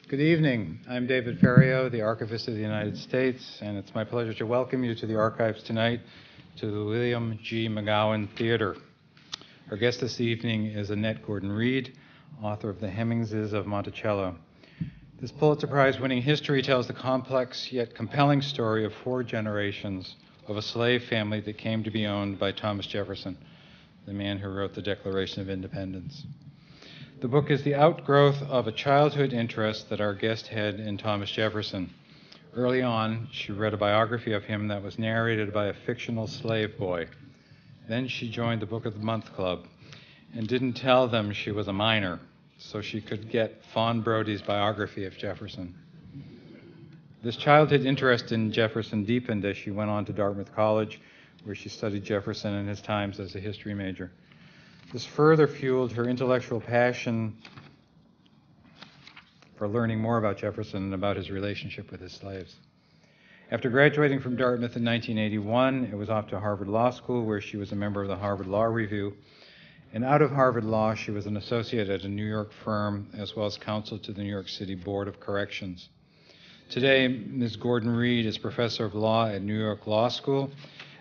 Good evening. I'm David Ferriero, the Archivist of the United States, and it's my pleasure to welcome you to the archives tonight to the William G. McGowan Theater. Our guest this evening is Annette Gordon-Reed, author of the Hemingses of Monticello. This Pulitzer Prize-winning history tells the complex yet compelling story of 4 generations of a slave family that came to be owned by Thomas Jefferson, the man who wrote the Declaration of Independence. The book is the outgrowth of a childhood interest that our guest had in Thomas Jefferson. Early on, she read a biography of him that was narrated by a fictional slave boy. Then she joined the Book of the Month Club and didn't tell them she was a minor, so she could get Fawn Brodie's biography of Jefferson. This childhood interest in Jefferson deepened as she went on to Dartmouth College, where she studied Jefferson and his times as a history major. This further fueled her intellectual passion for learning more about Jefferson and about his relationship with his slaves. After graduating from Dartmouth in 1981, it was off to Harvard Law School, where she was a member of the Harvard Law Review. And out of Harvard Law, she was an associate at a New York firm, as well as counsel to the New York City Board of Corrections. Today, Ms. Gordon-Reed is professor of law at New York Law School,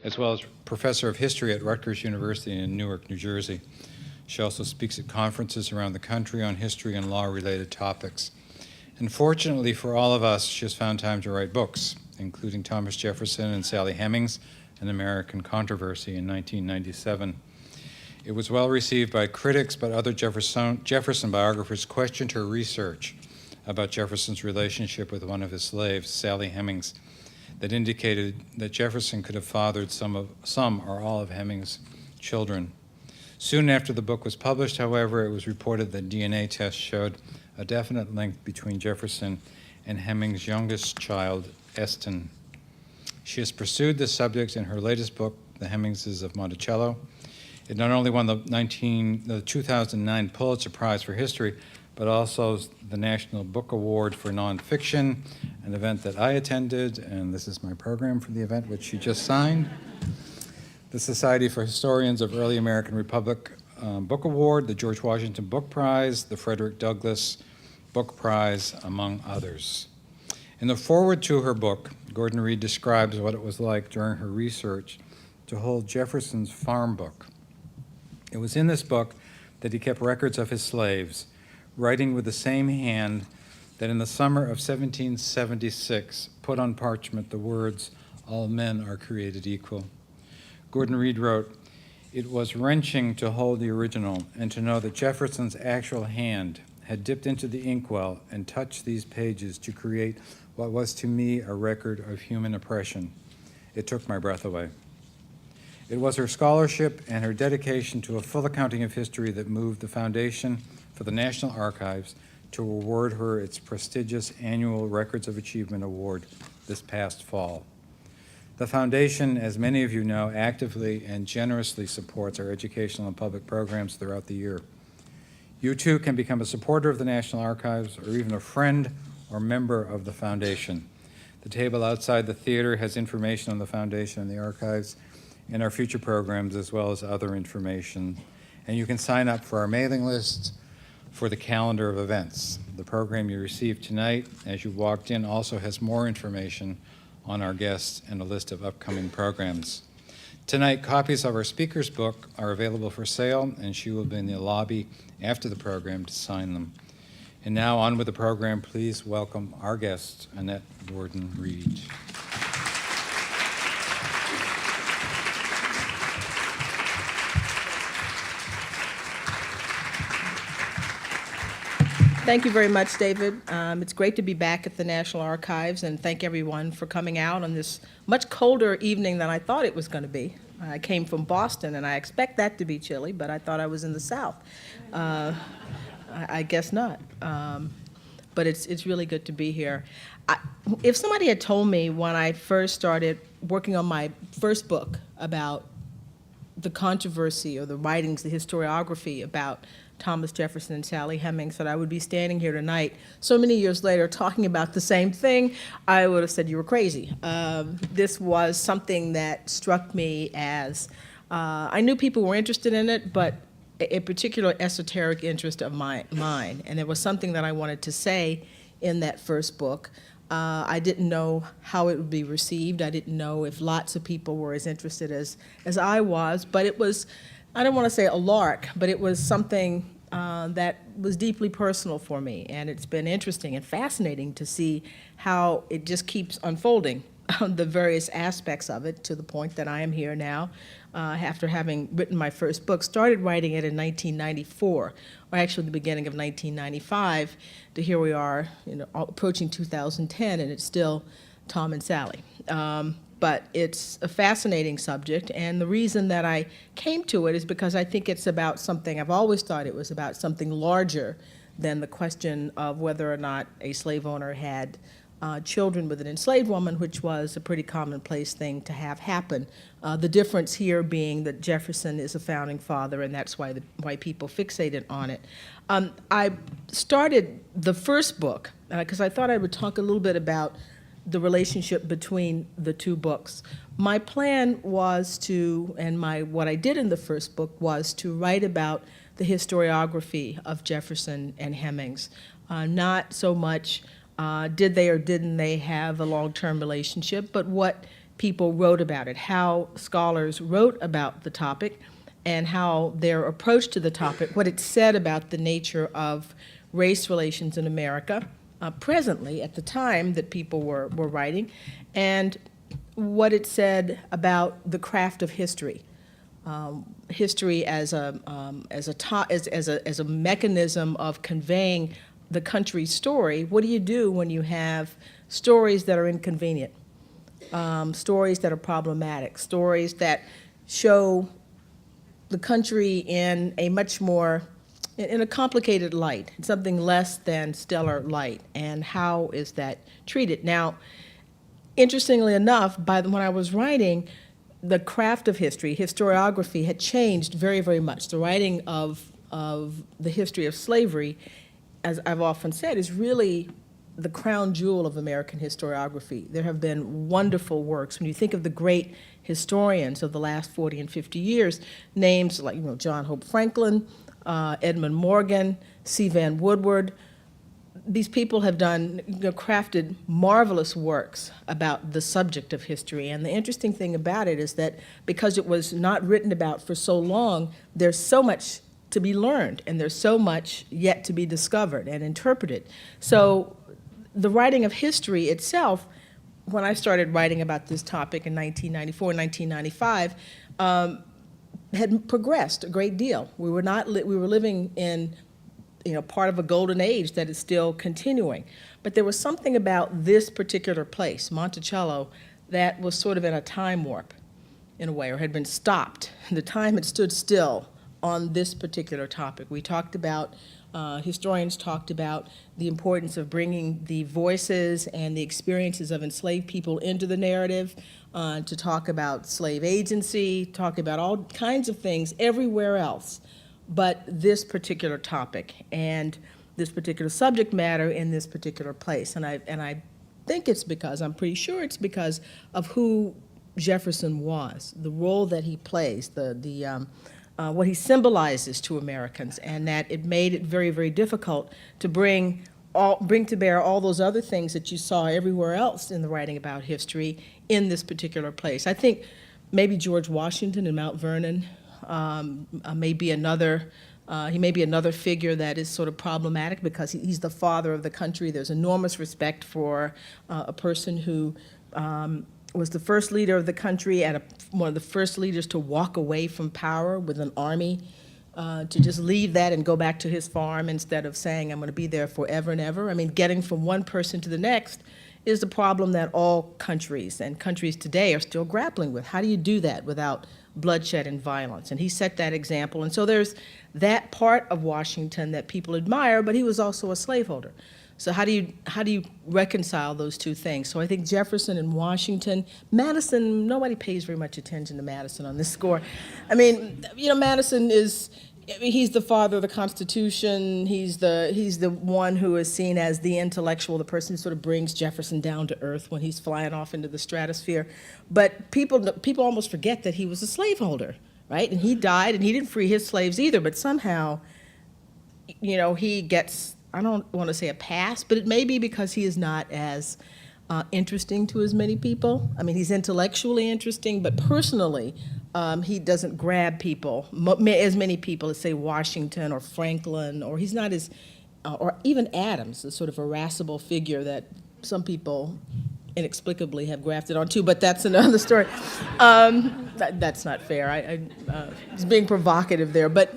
as well as professor of history at Rutgers University in Newark, New Jersey. She also speaks at conferences around the country on history and law-related topics. And fortunately for all of us, she has found time to write books, including Thomas Jefferson and Sally Hemings, An American Controversy in 1997. It was well received by critics, but other Jefferson biographers questioned her research about Jefferson's relationship with one of his slaves, Sally Hemings, that indicated that Jefferson could have fathered some or all of Hemings' children. Soon after the book was published, however, it was reported that DNA tests showed a definite link between Jefferson and Hemings' youngest child, Eston. She has pursued this subject in her latest book, The Hemingses of Monticello. It not only won the 2009 Pulitzer Prize for History, but also the National Book Award for Nonfiction, an event that I attended, and this is my program for the event, which she just signed. The Society for Historians of Early American Republic Book Award, the George Washington Book Prize, the Frederick Douglass Book Prize, among others. In the foreword to her book, Gordon-Reed describes what it was like during her research to hold Jefferson's farm book. It was in this book that he kept records of his slaves, writing with the same hand that in the summer of 1776 put on parchment the words, "All men are created equal." Gordon-Reed wrote, "It was wrenching to hold the original and to know that Jefferson's actual hand had dipped into the inkwell and touched these pages to create what was to me a record of human oppression. It took my breath away." It was her scholarship and her dedication to a full accounting of history that moved the Foundation for the National Archives to award her its prestigious annual Records of Achievement Award this past fall. The Foundation, as many of you know, actively and generously supports our educational and public programs throughout the year. You too can become a supporter of the National Archives or even a friend or member of the Foundation. The table outside the theater has information on the Foundation and the archives and our future programs, as well as other information. And you can sign up for our mailing list for the calendar of events. The program you received tonight as you walked in also has more information on our guests and a list of upcoming programs. Tonight, copies of our speaker's book are available for sale, and she will be in the lobby after the program to sign them. And now on with the program. Please welcome our guest, Annette Gordon-Reed. Thank you very much, David. It's great to be back at the National Archives, and thank everyone for coming out on this much colder evening than I thought it was going to be. I came from Boston, and I expect that to be chilly, but I thought I was in the South. I guess not. But it's really good to be here. If somebody had told me when I first started working on my first book about the controversy or the writings, the historiography about Thomas Jefferson and Sally Hemings, that I would be standing here tonight so many years later talking about the same thing, I would have said you were crazy. This was something that struck me as, I knew people were interested in it, but a particular esoteric interest of mine. And there was something that I wanted to say in that first book. I didn't know how it would be received. I didn't know if lots of people were as interested as I was, but it was, I don't want to say a lark, but it was something that was deeply personal for me, and it's been interesting and fascinating to see how it just keeps unfolding, the various aspects of it, to the point that I am here now, after having written my first book. Started writing it in 1994, or actually the beginning of 1995, to here we are, approaching 2010, and it's still Tom and Sally. But it's a fascinating subject, and the reason that I came to it is because I think it's about something, I've always thought it was about something larger than the question of whether or not a slave owner had children with an enslaved woman, which was a pretty commonplace thing to have happen. The difference here being that Jefferson is a founding father, and that's why people fixated on it. I started the first book because I thought I would talk a little bit about the relationship between the two books. My plan was to, and what I did in the first book was to write about the historiography of Jefferson and Hemings. Not so much did they or didn't they have a long-term relationship, but what people wrote about it, how scholars wrote about the topic, and how their approach to the topic, what it said about the nature of race relations in America, presently, at the time that people were writing, and what it said about the craft of history. History as a mechanism of conveying the country's story. What do you do when you have stories that are inconvenient, stories that are problematic, stories that show the country in a much more, in a complicated light, something less than stellar light, and how is that treated? Now, interestingly enough, when I was writing, the craft of history, historiography, had changed very, very much. The writing of the history of slavery, as I've often said, is really the crown jewel of American historiography. There have been wonderful works. When you think of the great historians of the last 40 and 50 years, names like John Hope Franklin, Edmund Morgan, C. Van Woodward, these people have crafted marvelous works about the subject of history. And the interesting thing about it is that because it was not written about for so long, there's so much to be learned, and there's so much yet to be discovered and interpreted. So the writing of history itself, when I started writing about this topic in 1994, 1995, had progressed a great deal. We were living in part of a golden age that is still continuing. But there was something about this particular place, Monticello, that was sort of in a time warp, in a way, or had been stopped. The time had stood still on this particular topic. We talked about, historians talked about the importance of bringing the voices and the experiences of enslaved people into the narrative, to talk about slave agency, talk about all kinds of things everywhere else, but this particular topic and this particular subject matter in this particular place. And I think it's because, I'm pretty sure it's because of who Jefferson was, the role that he plays, what he symbolizes to Americans, and that it made it very, very difficult to bring to bear all those other things that you saw everywhere else in the writing about history in this particular place. I think maybe George Washington in Mount Vernon may be another. He may be another figure that is sort of problematic because he's the father of the country. There's enormous respect for a person who was the first leader of the country and one of the first leaders to walk away from power with an army, to just leave that and go back to his farm instead of saying, I'm going to be there forever and ever. I mean, getting from one person to the next is the problem that all countries and countries today are still grappling with. How do you do that without bloodshed and violence? And he set that example. And so there's that part of Washington that people admire, but he was also a slaveholder. So how do you reconcile those two things? So I think Jefferson and Washington, Madison, nobody pays very much attention to Madison on this score. I mean, Madison he's the father of the Constitution. He's the one who is seen as the intellectual, the person who sort of brings Jefferson down to earth when he's flying off into the stratosphere. But people almost forget that he was a slaveholder, right? And he died, and he didn't free his slaves either. But somehow, he gets I don't want to say a past, but it may be because he is not as interesting to as many people. I mean, he's intellectually interesting, but personally, he doesn't grab people, as many people as, say, Washington or Franklin, or he's not as, or even Adams, the sort of irascible figure that some people inexplicably have grafted onto, but that's another story. That's not fair. I was being provocative there, but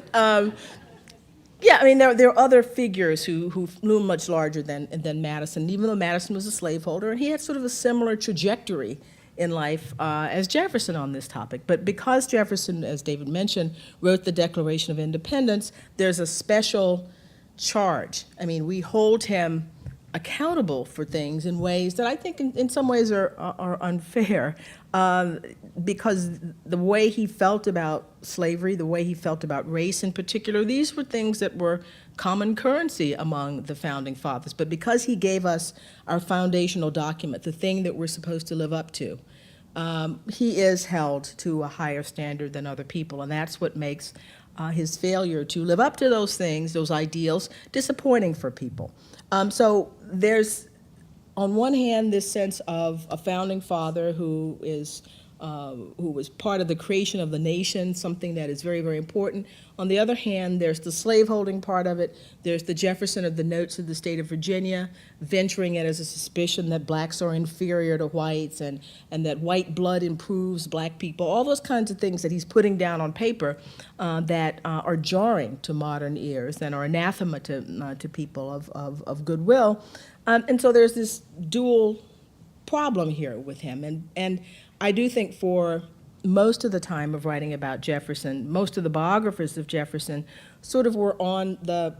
yeah, I mean, there are other figures who loom much larger than Madison, even though Madison was a slaveholder, and he had sort of a similar trajectory in life as Jefferson on this topic. But because Jefferson, as David mentioned, wrote the Declaration of Independence, there's a special charge. I mean, we hold him accountable for things in ways that I think in some ways are unfair, because the way he felt about slavery, the way he felt about race in particular, these were things that were common currency among the founding fathers. But because he gave us our foundational document, the thing that we're supposed to live up to, he is held to a higher standard than other people, and that's what makes his failure to live up to those things, those ideals, disappointing for people. So there's, on one hand, this sense of a founding father who was part of the creation of the nation, something that is very, very important. On the other hand, there's the slaveholding part of it. There's the Jefferson of the Notes of the state of Virginia, venturing it as a suspicion that blacks are inferior to whites and that white blood improves black people, all those kinds of things that he's putting down on paper that are jarring to modern ears and are anathema to people of goodwill. And so there's this dual problem here with him. And I do think for most of the time of writing about Jefferson, most of the biographers of Jefferson sort of were on the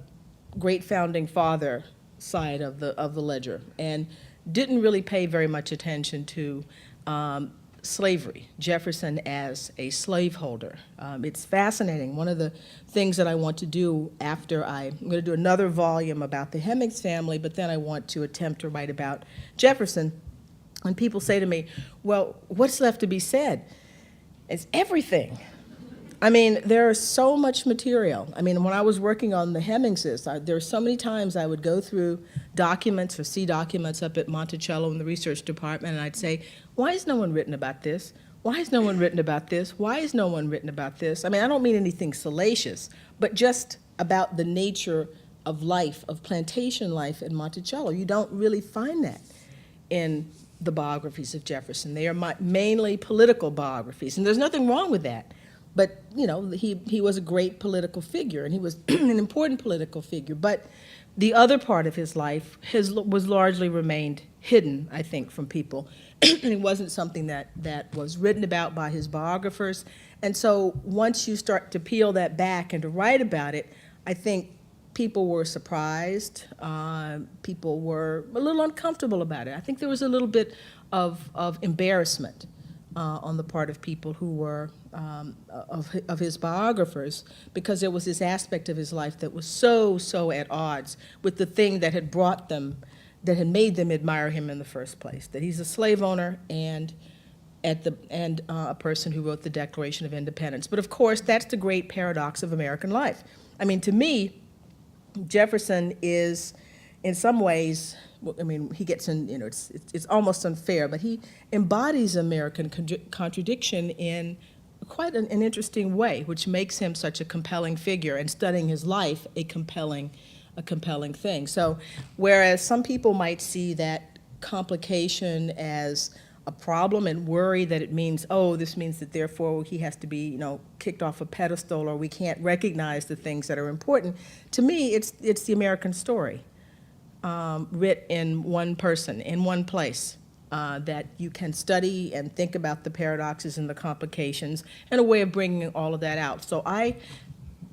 great founding father side of the ledger and didn't really pay very much attention to slavery, Jefferson as a slaveholder. It's fascinating. One of the things that I want to do after I'm going to do another volume about the Hemings family, but then I want to attempt to write about Jefferson. When people say to me, well, what's left to be said? It's everything. I mean, there's so much material. I mean, when I was working on the Hemingses, there were so many times I would go through documents or see documents up at Monticello in the research department, and I'd say, why has no one written about this? Why has no one written about this? Why has no one written about this? I mean, I don't mean anything salacious, but just about the nature of life, of plantation life in Monticello. You don't really find that in the biographies of Jefferson. They are mainly political biographies, and there's nothing wrong with that. But, you know, he was a great political figure, and he was an important political figure. But the other part of his life was largely remained hidden, I think, from people. And it wasn't something that was written about by his biographers. And so once you start to peel that back and to write about it, I think people were surprised. People were a little uncomfortable about it. I think there was a little bit of embarrassment on the part of people who were of his biographers, because there was this aspect of his life that was so at odds with the thing that had brought them, that had made them admire him in the first place. That he's a slave owner and a person who wrote the Declaration of Independence. But of course, that's the great paradox of American life. I mean, to me, Jefferson is, in some ways, I mean, he gets in, you know, it's almost unfair, but he embodies American contradiction in quite an interesting way, which makes him such a compelling figure, and studying his life a compelling thing. So, whereas some people might see that complication as a problem and worry that it means, oh, this means that therefore he has to be, you know, kicked off a pedestal, or we can't recognize the things that are important. To me, it's the American story, writ in one person, in one place, that you can study and think about the paradoxes and the complications, and a way of bringing all of that out. So I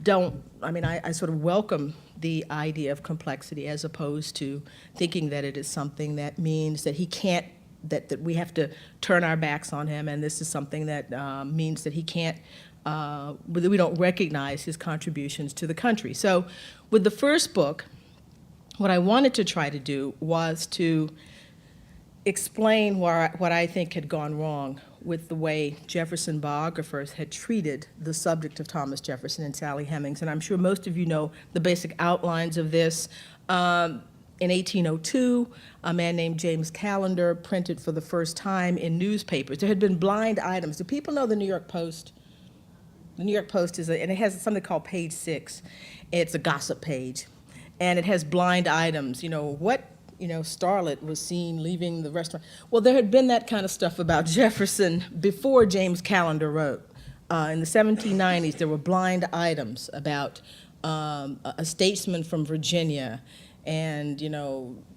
sort of welcome the idea of complexity, as opposed to thinking that it is something that means that he can't, that we have to turn our backs on him, and this is something that means that he can't, we don't recognize his contributions to the country. So with the first book, what I wanted to try to do was to explain what I think had gone wrong with the way Jefferson biographers had treated the subject of Thomas Jefferson and Sally Hemings, and I'm sure most of you know the basic outlines of this. In 1802, a man named James Callender printed for the first time in newspapers. There had been blind items. Do people know the New York Post? The New York Post and it has something called Page 6. It's a gossip page, and it has blind items. What starlet was seen leaving the restaurant. Well, there had been that kind of stuff about Jefferson before James Callender wrote. In the 1790s, there were blind items about a statesman from Virginia, and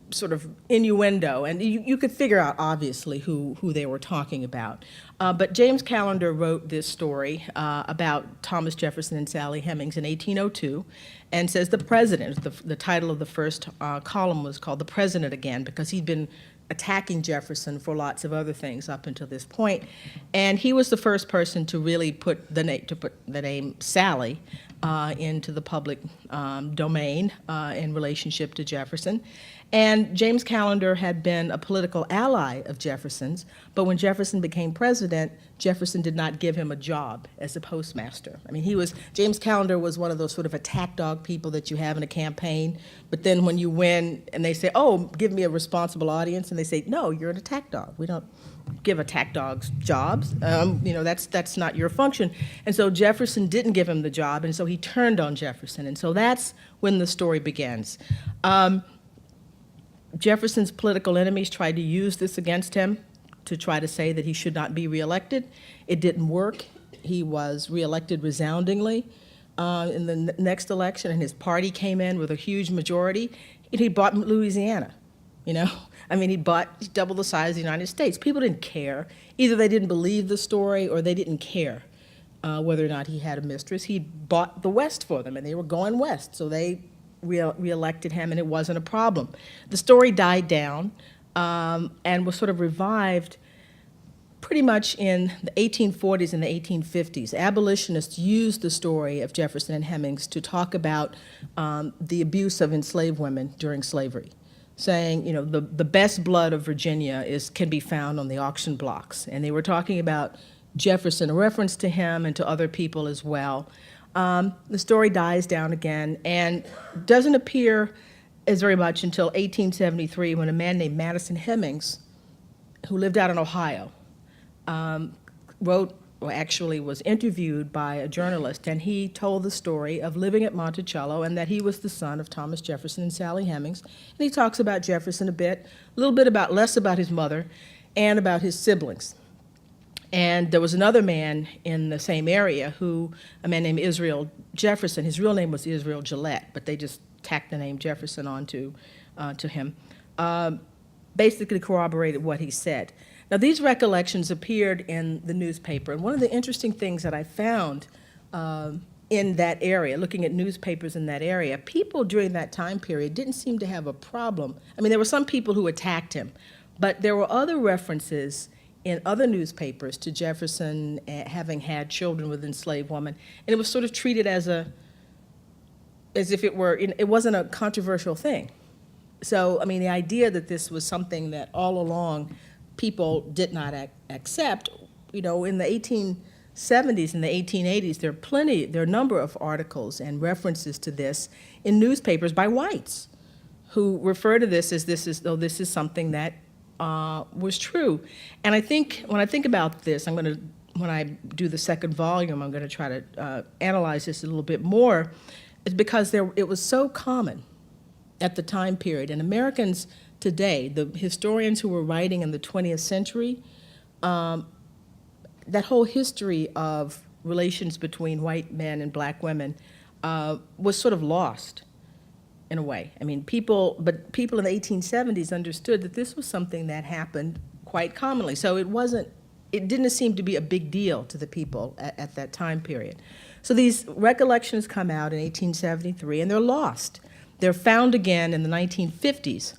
sort of innuendo, and you could figure out obviously who they were talking about. But James Callender wrote this story about Thomas Jefferson and Sally Hemings in 1802, and says the president. The title of the first column was called "The President Again," because he'd been attacking Jefferson for lots of other things up until this point, and he was the first person to really put the name Sally into the public domain in relationship to Jefferson. And James Callender had been a political ally of Jefferson's, but when Jefferson became president, Jefferson did not give him a job as a postmaster. I mean, James Callender was one of those sort of attack dog people that you have in a campaign, but then when you win and they say, oh, give me a responsible audience, and they say, no, you're an attack dog. We don't give attack dogs jobs. That's not your function. And so Jefferson didn't give him the job, and so he turned on Jefferson. And so that's when the story begins. Jefferson's political enemies tried to use this against him to try to say that he should not be reelected. It didn't work. He was reelected resoundingly in the next election, and his party came in with a huge majority. He bought Louisiana, I mean, he bought double the size of the United States. People didn't care. Either they didn't believe the story or they didn't care whether or not he had a mistress. He bought the West for them, and they were going west, so they reelected him, and it wasn't a problem. The story died down and was sort of revived pretty much in the 1840s and the 1850s. Abolitionists used the story of Jefferson and Hemings to talk about the abuse of enslaved women during slavery, saying, the best blood of Virginia can be found on the auction blocks. And they were talking about Jefferson, a reference to him and to other people as well. The story dies down again and doesn't appear as very much until 1873, when a man named Madison Hemings, who lived out in Ohio, was interviewed by a journalist, and he told the story of living at Monticello and that he was the son of Thomas Jefferson and Sally Hemings. And he talks about Jefferson a little bit less about his mother and about his siblings. And there was another man in the same area a man named Israel Jefferson. His real name was Israel Gillette, but they just tacked the name Jefferson onto to him. Basically corroborated what he said. Now, these recollections appeared in the newspaper, and one of the interesting things that I found in that area, looking at newspapers in that area, people during that time period didn't seem to have a problem. I mean, there were some people who attacked him, but there were other references in other newspapers to Jefferson having had children with enslaved women, and it was sort of treated as if it wasn't a controversial thing. So, I mean, the idea that this was something that all along people did not accept, in the 1870s and the 1880s, there are a number of articles and references to this in newspapers by whites who refer to this as though this is something that was true. And I think, when I think about this, when I do the second volume, I'm going to try to analyze this a little bit more, is because it was so common at the time period. And Americans today, the historians who were writing in the 20th century, that whole history of relations between white men and black women was sort of lost in a way. I mean, people in the 1870s understood that this was something that happened quite commonly. So it didn't seem to be a big deal to the people at that time period. So these recollections come out in 1873, and they're lost. They're found again in the 1950s,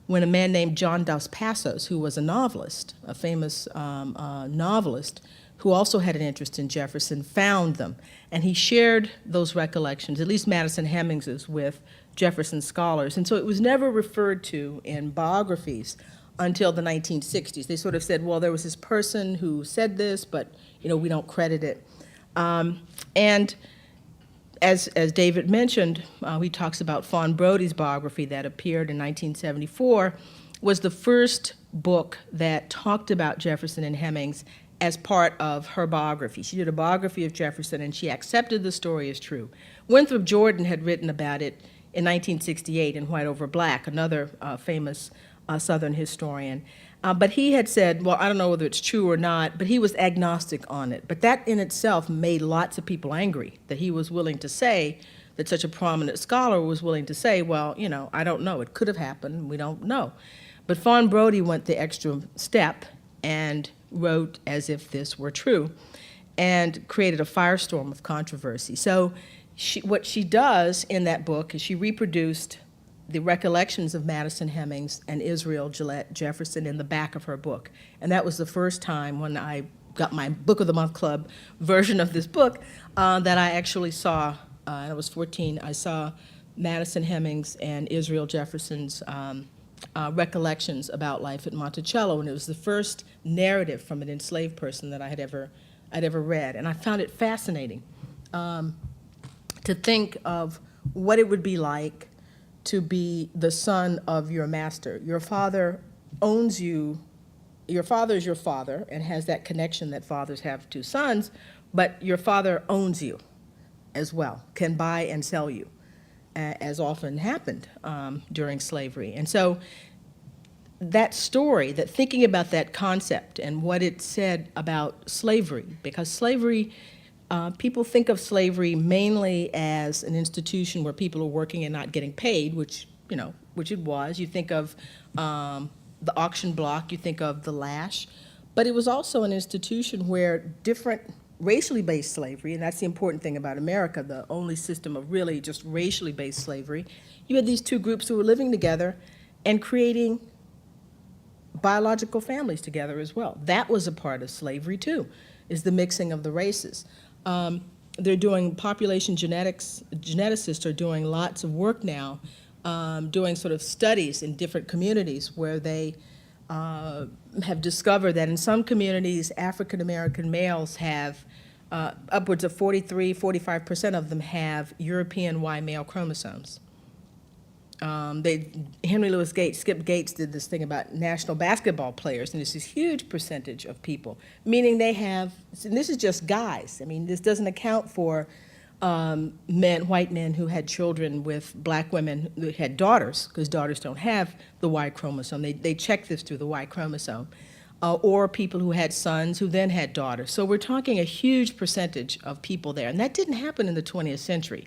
when a man named John Dos Passos, who was a novelist, a famous novelist, who also had an interest in Jefferson, found them. And he shared those recollections, at least Madison Hemings's, with Jefferson scholars. And so it was never referred to in biographies until the 1960s. They sort of said, well, there was this person who said this, but we don't credit it. And as David mentioned, he talks about Fawn Brodie's biography that appeared in 1974, was the first book that talked about Jefferson and Hemings as part of her biography. She did a biography of Jefferson, and she accepted the story as true. Winthrop Jordan had written about it in 1968 in White Over Black, another famous Southern historian. But he had said, well, I don't know whether it's true or not, but he was agnostic on it. But that in itself made lots of people angry, that he was willing to say, that such a prominent scholar was willing to say, well, I don't know, it could have happened, we don't know. But Fawn Brodie went the extra step and wrote as if this were true and created a firestorm of controversy. So what she does in that book is she reproduced the recollections of Madison Hemings and Israel Gillette Jefferson in the back of her book. And that was the first time when I got my Book of the Month Club version of this book that I actually saw, and I was 14, I saw Madison Hemings and Israel Jefferson's recollections about life at Monticello, and it was the first narrative from an enslaved person that I'd ever read. And I found it fascinating to think of what it would be like to be the son of your master. Your father owns you. Your father is your father and has that connection that fathers have to sons, but your father owns you as well, can buy and sell you, as often happened during slavery. And so that story, that thinking about that concept and what it said about slavery, because slavery, people think of slavery mainly as an institution where people are working and not getting paid, which it was. You think of the auction block, you think of the lash, but it was also an institution where different racially based slavery, and that's the important thing about America, the only system of really just racially based slavery, you had these two groups who were living together and creating biological families together as well. That was a part of slavery too, is the mixing of the races. They're doing population genetics, geneticists are doing lots of work now, doing sort of studies in different communities where they have discovered that in some communities, African American males have upwards of 45% of them have European Y male chromosomes. Henry Louis Gates, Skip Gates did this thing about national basketball players, and it's this huge percentage of people, meaning they have, and this is just guys, I mean, this doesn't account for white men who had children with black women who had daughters, because daughters don't have the Y chromosome. They check this through the Y chromosome. Or people who had sons who then had daughters. So we're talking a huge percentage of people there, and that didn't happen in the 20th century.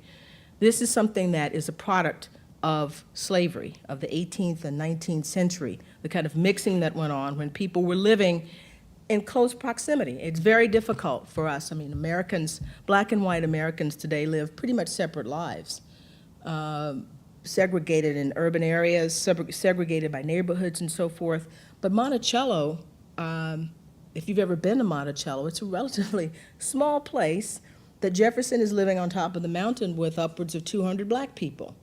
This is something that is a product of slavery, of the 18th and 19th century, the kind of mixing that went on when people were living in close proximity. It's very difficult for us. I mean, Americans, black and white Americans today live pretty much separate lives, segregated in urban areas, segregated by neighborhoods and so forth. But Monticello, if you've ever been to Monticello, it's a relatively small place that Jefferson is living on top of the mountain with upwards of 200 black people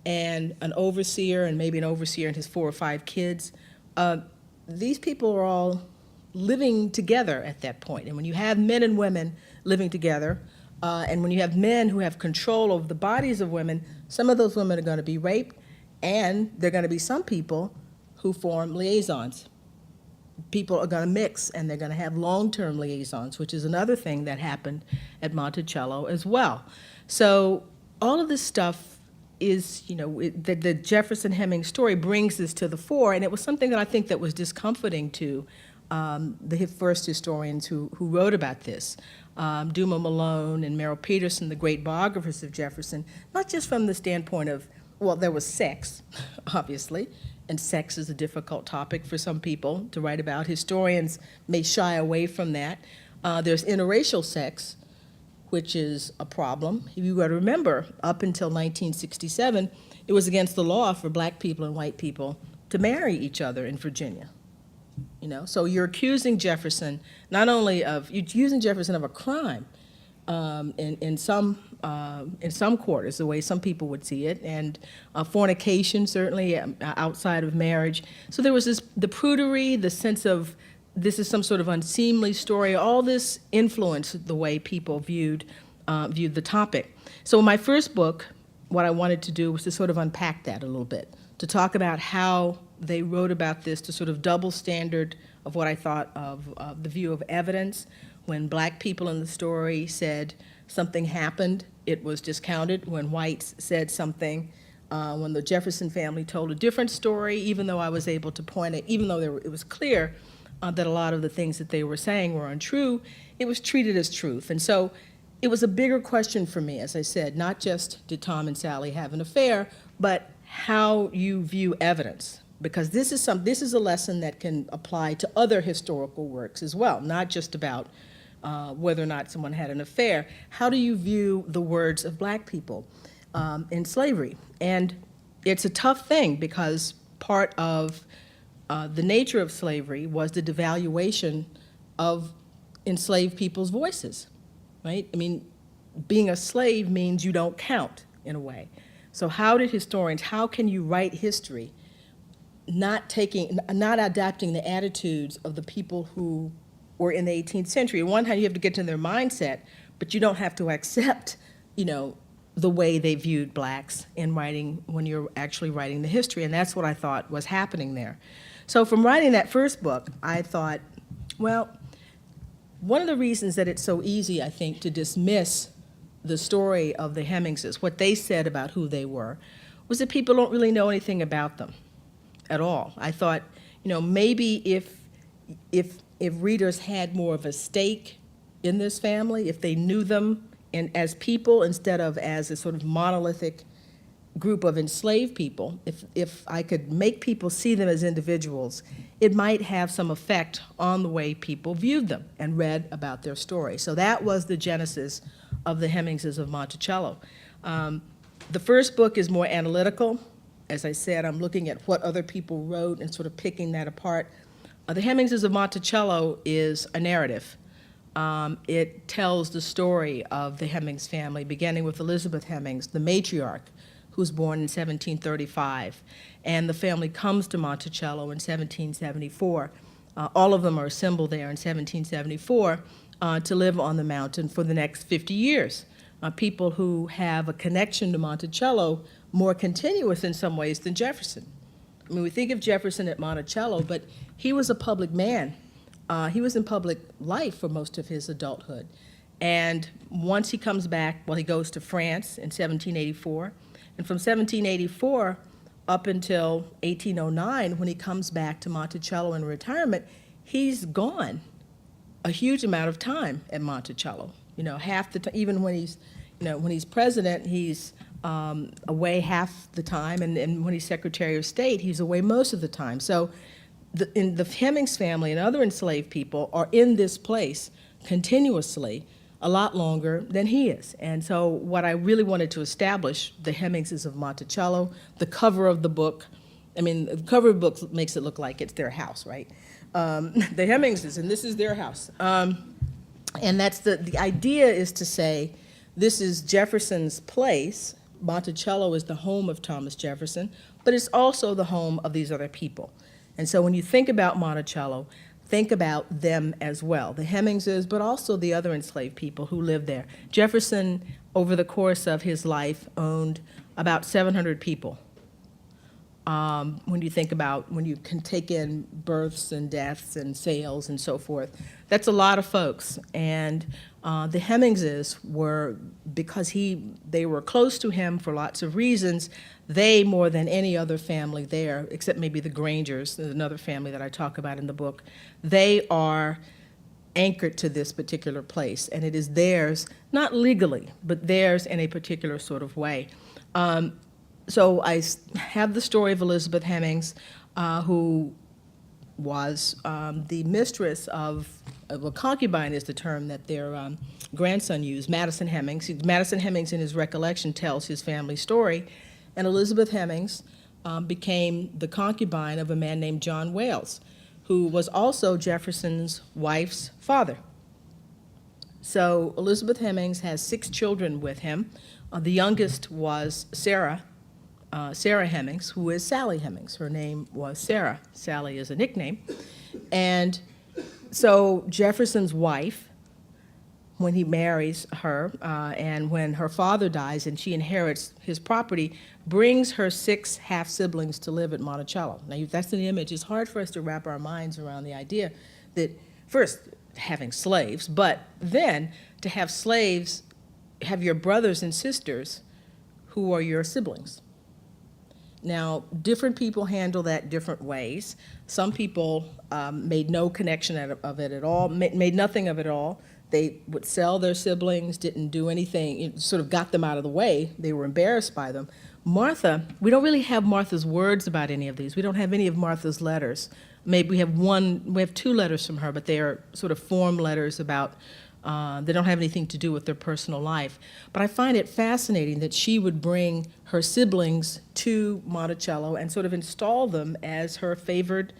and an overseer and maybe an overseer and his 4 or 5 kids. These people are all living together at that point. And when you have men and women living together, and when you have men who have control over the bodies of women, some of those women are going to be raped, and there are going to be some people who form liaisons. People are going to mix, and they're going to have long-term liaisons, which is another thing that happened at Monticello as well. So all of this stuff is, the Jefferson Hemings story brings this to the fore, and it was something that I think that was discomforting to the first historians who wrote about this. Duma Malone and Merrill Peterson, the great biographers of Jefferson, not just from the standpoint of, well, there was sex, obviously, and sex is a difficult topic for some people to write about. Historians may shy away from that. There's interracial sex, which is a problem. You got to remember, up until 1967, it was against the law for black people and white people to marry each other in Virginia. So you're accusing Jefferson, not only of, you're accusing Jefferson of a crime, in some quarters, the way some people would see it, and fornication certainly outside of marriage. So there was the prudery, the sense of this is some sort of unseemly story. All this influenced the way people viewed the topic. So in my first book, what I wanted to do was to sort of unpack that a little bit, to talk about how they wrote about this, to sort of double standard of what I thought of the view of evidence. When black people in the story said something happened, it was discounted. When whites said something, when the Jefferson family told a different story, even though I was able to point it, even though it was clear that a lot of the things that they were saying were untrue, it was treated as truth. And so it was a bigger question for me, as I said, not just did Tom and Sally have an affair, but how you view evidence. Because this is a lesson that can apply to other historical works as well, not just about whether or not someone had an affair. How do you view the words of black people in slavery? And it's a tough thing because part of the nature of slavery was the devaluation of enslaved people's voices, right? I mean, being a slave means you don't count in a way. So how can you write history not adapting the attitudes of the people who were in the 18th century? On one hand, you have to get to their mindset, but you don't have to accept, the way they viewed blacks in writing when you're actually writing the history, and that's what I thought was happening there. So from writing that first book, I thought, well, one of the reasons that it's so easy, I think, to dismiss the story of the Hemingses, what they said about who they were, was that people don't really know anything about them at all. I thought, maybe if readers had more of a stake in this family, if they knew them as people instead of as a sort of monolithic group of enslaved people, if I could make people see them as individuals, it might have some effect on the way people viewed them and read about their story. So that was the genesis of the Hemingses of Monticello. The first book is more analytical. As I said, I'm looking at what other people wrote and sort of picking that apart. The Hemingses of Monticello is a narrative. It tells the story of the Hemings family, beginning with Elizabeth Hemings, the matriarch, who's born in 1735. And the family comes to Monticello in 1774. All of them are assembled there in 1774 to live on the mountain for the next 50 years. People who have a connection to Monticello more continuous in some ways than Jefferson. I mean, we think of Jefferson at Monticello, but he was a public man. He was in public life for most of his adulthood. And once he comes back, he goes to France in 1784. And from 1784 up until 1809, when he comes back to Monticello in retirement, he's gone a huge amount of time at Monticello. Half the time, even when he's president, he's away half the time, and when he's Secretary of State, he's away most of the time. So the Hemings family and other enslaved people are in this place continuously a lot longer than he is. And so what I really wanted to establish, the Hemingses of Monticello, the cover of the book, the cover of the book makes it look like it's their house, right? The Hemingses, and this is their house. And that's the idea is to say, this is Jefferson's place. Monticello is the home of Thomas Jefferson, but it's also the home of these other people. And so when you think about Monticello, think about them as well, the Hemingses, but also the other enslaved people who lived there. Jefferson, over the course of his life, owned about 700 people. When you can take in births and deaths and sales and so forth, that's a lot of folks. And the Hemingses were, because they were close to him for lots of reasons, they, more than any other family there, except maybe the Grangers, another family that I talk about in the book, they are anchored to this particular place. And it is theirs, not legally, but theirs in a particular sort of way. So I have the story of Elizabeth Hemings, who was the mistress of a concubine is the term that their grandson used, Madison Hemings. Madison Hemings, in his recollection, tells his family story. And Elizabeth Hemings became the concubine of a man named John Wales, who was also Jefferson's wife's father. So Elizabeth Hemings has 6 children with him. The youngest was Sarah Hemings, who is Sally Hemings. Her name was Sarah. Sally is a nickname. And so Jefferson's wife, when he marries her, and when her father dies and she inherits his property, brings her 6 half-siblings to live at Monticello. Now, that's an image. It's hard for us to wrap our minds around the idea that, first, having slaves, but then to have slaves, have your brothers and sisters who are your siblings. Now, different people handle that different ways. Some people made no connection of it at all, made nothing of it at all. They would sell their siblings, didn't do anything, it sort of got them out of the way. They were embarrassed by them. Martha, we don't really have Martha's words about any of these. We don't have any of Martha's letters. Maybe we have 2 letters from her, but they are sort of form letters about, they don't have anything to do with their personal life. But I find it fascinating that she would bring her siblings to Monticello and sort of install them as her favored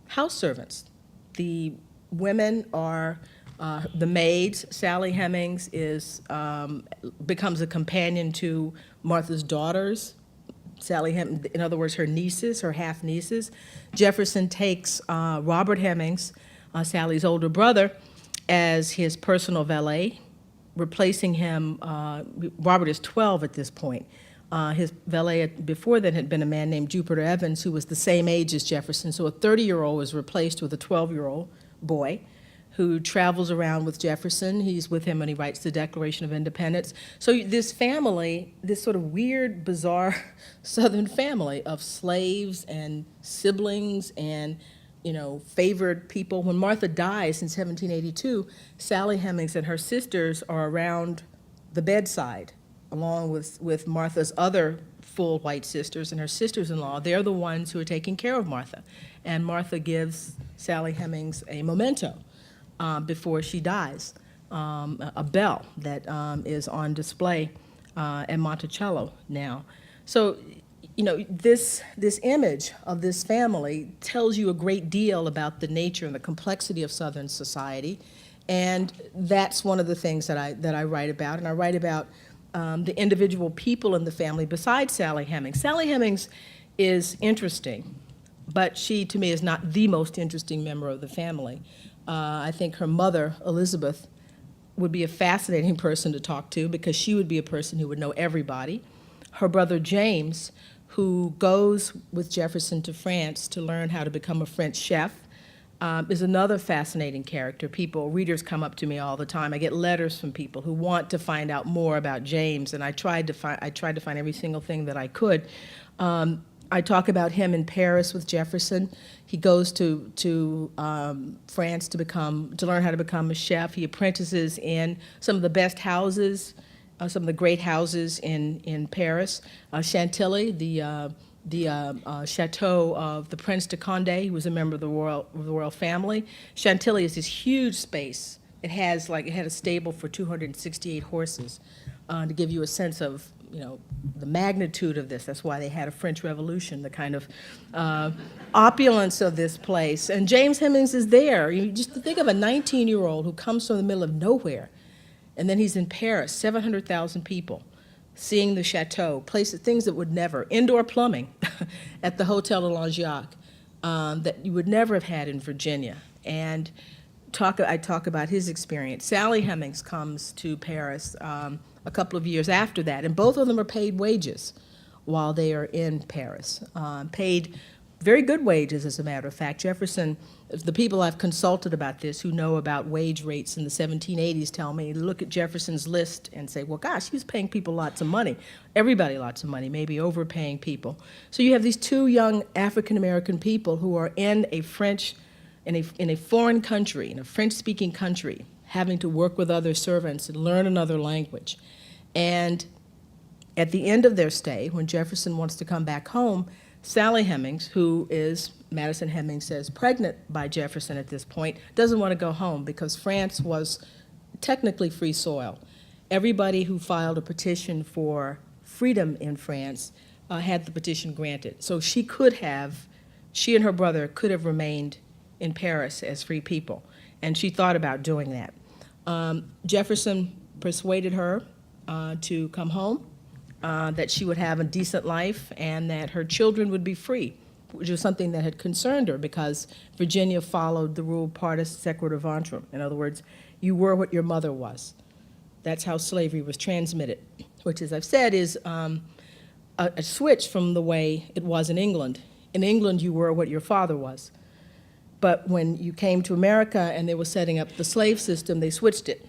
house servants. The women are the maids. Sally Hemings becomes a companion to Martha's daughters. In other words, her nieces, her half-nieces. Jefferson takes Robert Hemings, Sally's older brother, as his personal valet, replacing him. Robert is 12 at this point. His valet before that had been a man named Jupiter Evans, who was the same age as Jefferson. So a 30-year-old was replaced with a 12-year-old boy who travels around with Jefferson. He's with him when he writes the Declaration of Independence. So this family, this sort of weird, bizarre Southern family of slaves and siblings and, favored people. When Martha dies in 1782, Sally Hemings and her sisters are around the bedside, along with Martha's other full white sisters and her sisters-in-law. They're the ones who are taking care of Martha. And Martha gives Sally Hemings a memento before she dies, a bell that is on display at Monticello now. So, this image of this family tells you a great deal about the nature and the complexity of Southern society, and that's one of the things that I write about. And I write about the individual people in the family besides Sally Hemings. Sally Hemings is interesting, but she, to me, is not the most interesting member of the family. I think her mother, Elizabeth, would be a fascinating person to talk to because she would be a person who would know everybody. Her brother, James, who goes with Jefferson to France to learn how to become a French chef, is another fascinating character. Readers come up to me all the time. I get letters from people who want to find out more about James, and I tried to find every single thing that I could. I talk about him in Paris with Jefferson. He goes to France to learn how to become a chef. He apprentices in some of the best houses, some of the great houses in Paris. Chantilly, the chateau of the Prince de Condé, who was a member of the royal family. Chantilly is this huge space. It had a stable for 268 horses, to give you a sense of the magnitude of this. That's why they had a French Revolution, the kind of opulence of this place. And James Hemings is there. You just think of a 19-year-old who comes from the middle of nowhere, and then he's in Paris, 700,000 people, seeing the chateau, places, things that would never, indoor plumbing at the Hotel de Langeac, that you would never have had in Virginia. And I talk about his experience. Sally Hemings comes to Paris a couple of years after that, and both of them are paid wages while they are in Paris. Paid very good wages, as a matter of fact. Jefferson, the people I've consulted about this who know about wage rates in the 1780s tell me, look at Jefferson's list and say, well, gosh, he was paying people lots of money. Everybody lots of money, maybe overpaying people. So you have these 2 young African-American people who are in a foreign country, in a French-speaking country, having to work with other servants and learn another language. And at the end of their stay, when Jefferson wants to come back home, Sally Hemings, who is, Madison Hemings says, pregnant by Jefferson at this point, doesn't want to go home because France was technically free soil. Everybody who filed a petition for freedom in France had the petition granted. So she and her brother could have remained in Paris as free people, and she thought about doing that. Jefferson persuaded her to come home, that she would have a decent life, and that her children would be free, which was something that had concerned her because Virginia followed the rule partus sequitur ventrum. In other words, you were what your mother was. That's how slavery was transmitted, which, as I've said, is a switch from the way it was in England. In England, you were what your father was. But when you came to America and they were setting up the slave system, they switched it.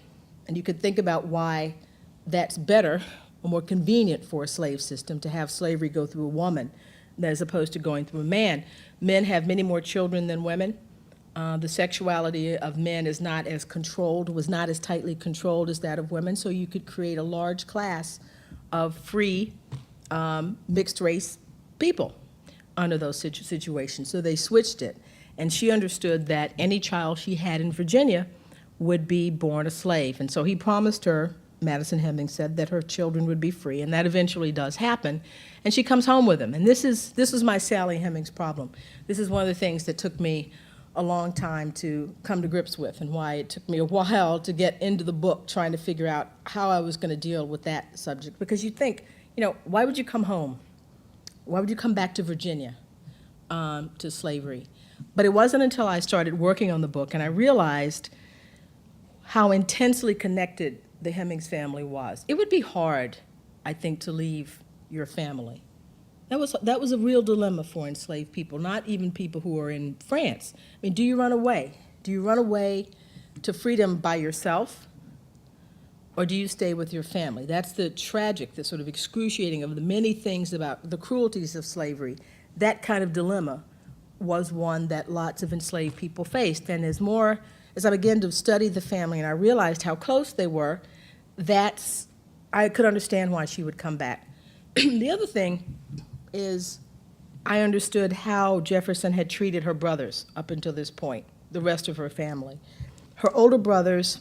And you could think about why that's better or more convenient for a slave system to have slavery go through a woman as opposed to going through a man. Men have many more children than women. The sexuality of men is not as controlled, was not as tightly controlled as that of women, so you could create a large class of free mixed race people under those situations. So they switched it. And she understood that any child she had in Virginia would be born a slave. And so he promised her, Madison Hemings said, that her children would be free, and that eventually does happen. And she comes home with him. And this was my Sally Hemings problem. This is one of the things that took me a long time to come to grips with, and why it took me a while to get into the book trying to figure out how I was going to deal with that subject. Because you think, why would you come home? Why would you come back to Virginia to slavery? But it wasn't until I started working on the book and I realized how intensely connected the Hemings family was. It would be hard, I think, to leave your family. That was a real dilemma for enslaved people, not even people who are in France. I mean, do you run away? Do you run away to freedom by yourself, or do you stay with your family? That's the tragic, the sort of excruciating of the many things about the cruelties of slavery. That kind of dilemma was one that lots of enslaved people faced. And as I began to study the family and I realized how close they were, I could understand why she would come back. The other thing is I understood how Jefferson had treated her brothers up until this point, the rest of her family. Her older brothers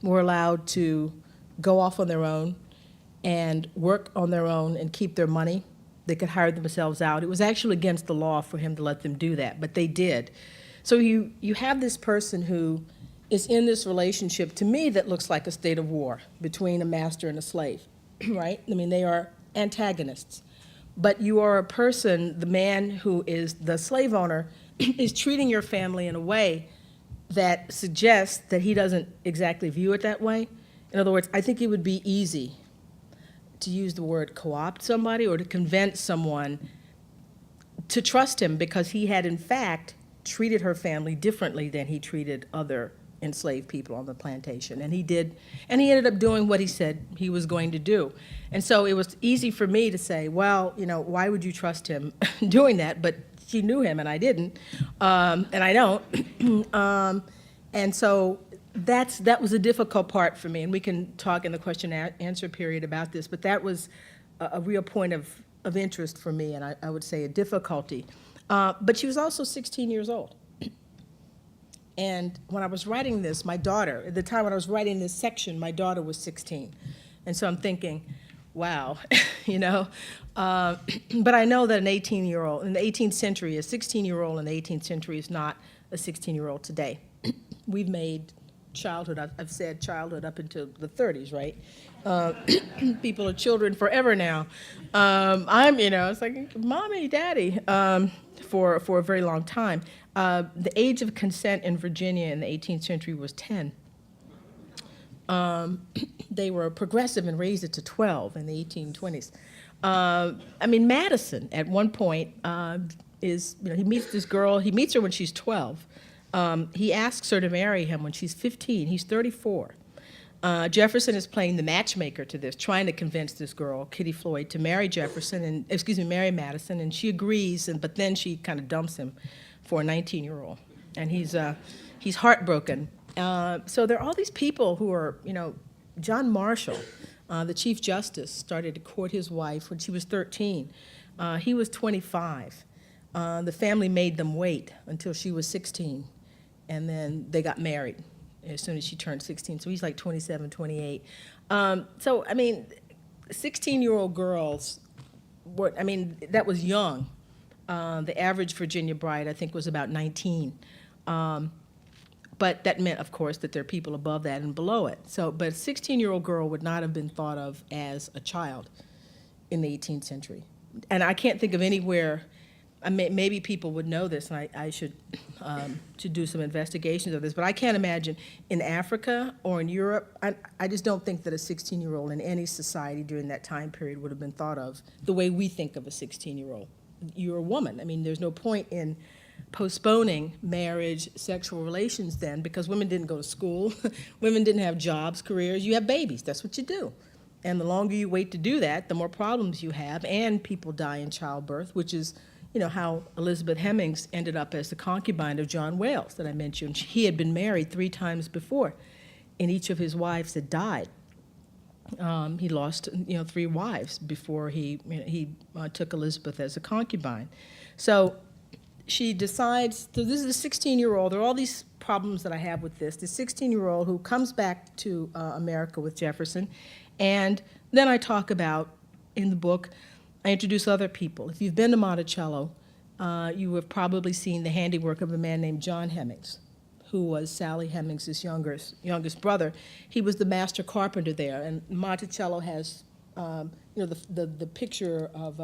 were allowed to go off on their own and work on their own and keep their money. They could hire themselves out. It was actually against the law for him to let them do that, but they did. So you have this person who is in this relationship, to me, that looks like a state of war between a master and a slave, right? I mean, they are antagonists. But you are a person, the man who is the slave owner, is treating your family in a way that suggests that he doesn't exactly view it that way. In other words, I think it would be easy to use the word co-opt somebody or to convince someone to trust him because he had, in fact, treated her family differently than he treated other enslaved people on the plantation. And he did, and he ended up doing what he said he was going to do. And so it was easy for me to say, well, why would you trust him doing that? But she knew him and I didn't, and I don't. And so that was a difficult part for me, and we can talk in the question and answer period about this, but that was a real point of interest for me, and I would say a difficulty. But she was also 16 years old. And when I was writing this, my daughter, at the time when I was writing this section, my daughter was 16. And so I'm thinking, wow, but I know that an 18-year-old in the 18th century, a 16-year-old in the 18th century is not a 16-year-old today. We've made childhood, I've said childhood up until the 30s, right? People are children forever now. It's like mommy, daddy, for a very long time. The age of consent in Virginia in the 18th century was 10. They were progressive and raised it to 12 in the 1820s. Madison at one point he meets this girl, he meets her when she's 12. He asks her to marry him when she's 15. He's 34. Jefferson is playing the matchmaker to this, trying to convince this girl, Kitty Floyd, to marry marry Madison, and she agrees, but then she kind of dumps him for a 19-year-old, and he's heartbroken. So there are all these people who are, John Marshall, the Chief Justice, started to court his wife when she was 13. He was 25. The family made them wait until she was 16, and then they got married as soon as she turned 16. So he's like 27, 28. 16-year-old girls that was young. The average Virginia bride, I think, was about 19. But that meant, of course, that there are people above that and below it. So, but a 16-year-old girl would not have been thought of as a child in the 18th century. And I can't think of anywhere, maybe people would know this, and I should do some investigations of this, but I can't imagine in Africa or in Europe, I just don't think that a 16-year-old in any society during that time period would have been thought of the way we think of a 16-year-old. You're a woman. I mean, there's no point in postponing marriage, sexual relations then, because women didn't go to school, women didn't have jobs, careers, you have babies, that's what you do. And the longer you wait to do that, the more problems you have, and people die in childbirth, which is, you know, how Elizabeth Hemings ended up as the concubine of John Wales that I mentioned. He had been married 3 times before, and each of his wives had died. He lost, 3 wives before he took Elizabeth as a concubine. So she decides, so this is a 16-year-old, there are all these problems that I have with this, the 16-year-old who comes back to America with Jefferson, and then I talk about, in the book, I introduce other people. If you've been to Monticello, you have probably seen the handiwork of a man named John Hemings, who was Sally Hemings' youngest brother. He was the master carpenter there, and Monticello has, the picture of,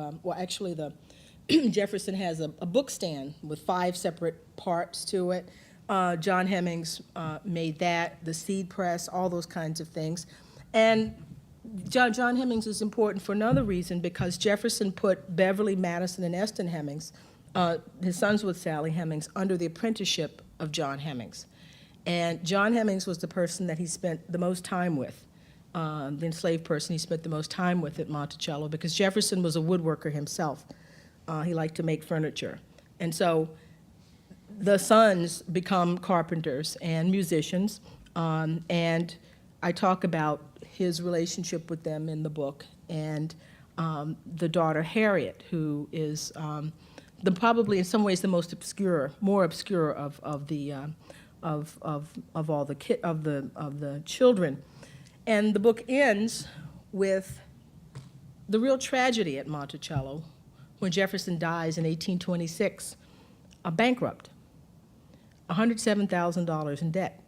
Jefferson has a book stand with 5 separate parts to it. John Hemings made that, the seed press, all those kinds of things. And John Hemings is important for another reason, because Jefferson put Beverly, Madison, and Eston Hemings, his sons with Sally Hemings, under the apprenticeship of John Hemings. And John Hemings was the person that he spent the most time with, the enslaved person he spent the most time with at Monticello, because Jefferson was a woodworker himself. He liked to make furniture. And so the sons become carpenters and musicians, and I talk about his relationship with them in the book, and the daughter Harriet, who is probably in some ways the most more obscure of all the children. And the book ends with the real tragedy at Monticello when Jefferson dies in 1826, a bankrupt, $107,000 in debt.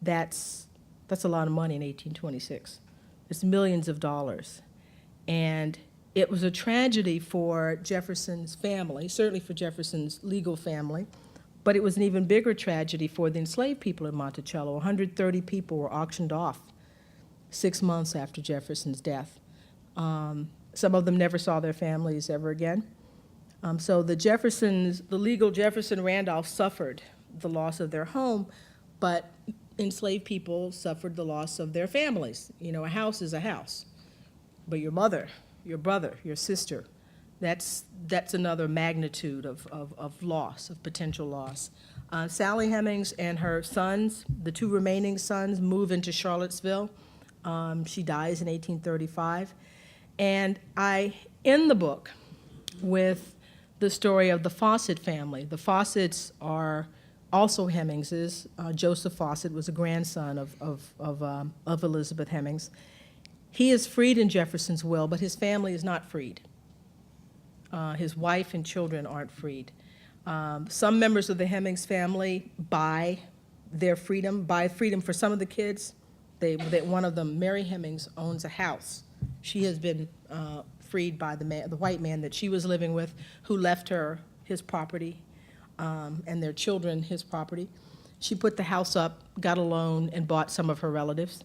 That's a lot of money in 1826. It's millions of dollars. And it was a tragedy for Jefferson's family, certainly for Jefferson's legal family, but it was an even bigger tragedy for the enslaved people in Monticello. 130 people were auctioned off 6 months after Jefferson's death. Some of them never saw their families ever again. So the legal Jefferson-Randolph suffered the loss of their home, but enslaved people suffered the loss of their families. A house is a house, but your mother, your brother, your sister, that's another magnitude of loss, of potential loss. Sally Hemings and her sons, the 2 remaining sons, move into Charlottesville. She dies in 1835. And I end the book with the story of the Fawcett family. The Fawcetts are also Hemingses. Joseph Fawcett was a grandson of Elizabeth Hemings. He is freed in Jefferson's will, but his family is not freed. His wife and children aren't freed. Some members of the Hemings family buy freedom for some of the kids. One of them, Mary Hemings, owns a house. She has been freed by the white man that she was living with, who left her his property, and their children his property. She put the house up, got a loan, and bought some of her relatives.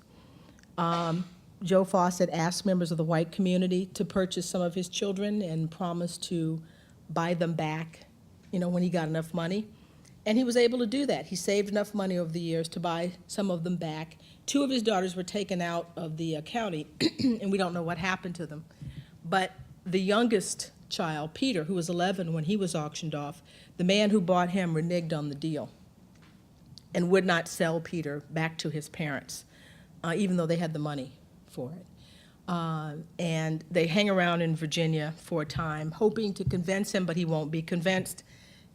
Joe Fawcett asked members of the white community to purchase some of his children and promised to buy them back, when he got enough money. And he was able to do that. He saved enough money over the years to buy some of them back. 2 of his daughters were taken out of the county, and we don't know what happened to them. But the youngest child, Peter, who was 11 when he was auctioned off, the man who bought him reneged on the deal and would not sell Peter back to his parents, even though they had the money for it. And they hang around in Virginia for a time, hoping to convince him, but he won't be convinced.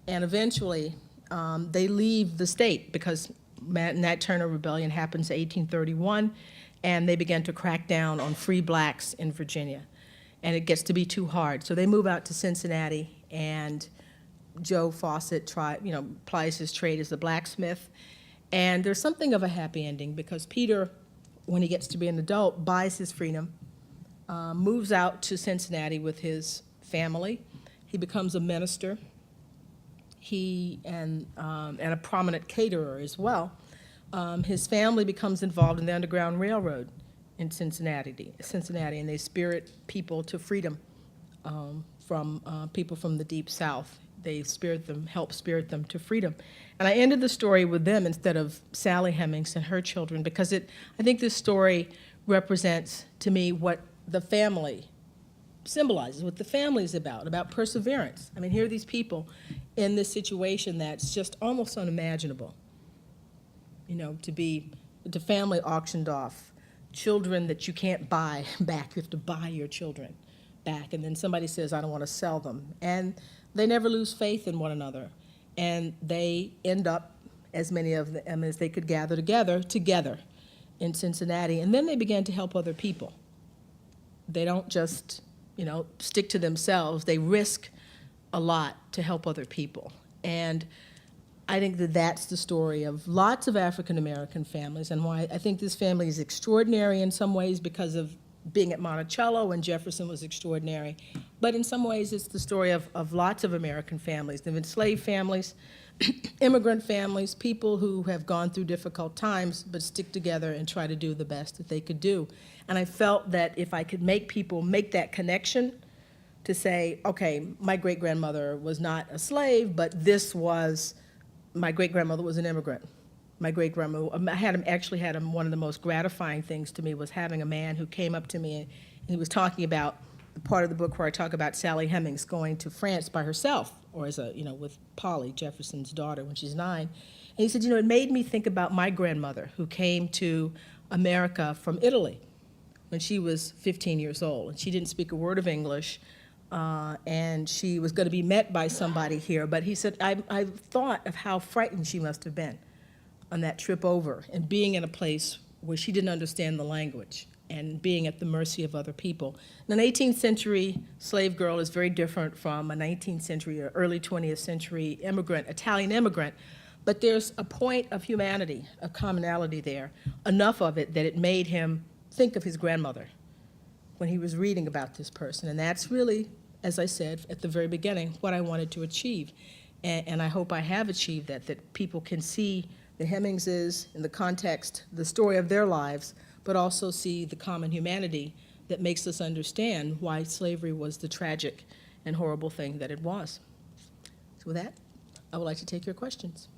And eventually, they leave the state because Nat Turner Rebellion happens in 1831, and they begin to crack down on free blacks in Virginia. And it gets to be too hard. So they move out to Cincinnati, and Joe Fawcett plies his trade as a blacksmith. And there's something of a happy ending because Peter, when he gets to be an adult, buys his freedom, moves out to Cincinnati with his family. He becomes a minister. He and a prominent caterer as well. His family becomes involved in the Underground Railroad in Cincinnati, and they spirit people to freedom from people from the Deep South. They help spirit them to freedom. And I ended the story with them instead of Sally Hemings and her children because I think this story represents to me what the family symbolizes, what the family is about perseverance. I mean, here are these people in this situation that's just almost unimaginable. To family auctioned off, children that you can't buy back. You have to buy your children back. And then somebody says, I don't want to sell them. And they never lose faith in one another. And they end up, as many of them as they could gather together in Cincinnati. And then they began to help other people. They don't just, stick to themselves. They risk a lot to help other people. And I think that that's the story of lots of African-American families and why I think this family is extraordinary in some ways because of being at Monticello and Jefferson was extraordinary. But in some ways, it's the story of lots of American families. They've enslaved families, immigrant families, people who have gone through difficult times but stick together and try to do the best that they could do. And I felt that if I could make people make that connection to say, okay, my great-grandmother was not a slave, but my great-grandmother was an immigrant. My great-grandmother, one of the most gratifying things to me was having a man who came up to me and he was talking about the part of the book where I talk about Sally Hemings going to France by herself, or with Polly, Jefferson's daughter, when she's 9. And he said, it made me think about my grandmother who came to America from Italy when she was 15 years old. And she didn't speak a word of English, and she was going to be met by somebody here. But he said, I thought of how frightened she must have been on that trip over and being in a place where she didn't understand the language and being at the mercy of other people. An 18th century slave girl is very different from a 19th century or early 20th century Italian immigrant, but there's a point of humanity, of commonality there, enough of it that it made him think of his grandmother when he was reading about this person. And that's really, as I said at the very beginning, what I wanted to achieve. And I hope I have achieved that people can see the Hemingses in the context, the story of their lives, but also see the common humanity that makes us understand why slavery was the tragic and horrible thing that it was. So with that, I would like to take your questions.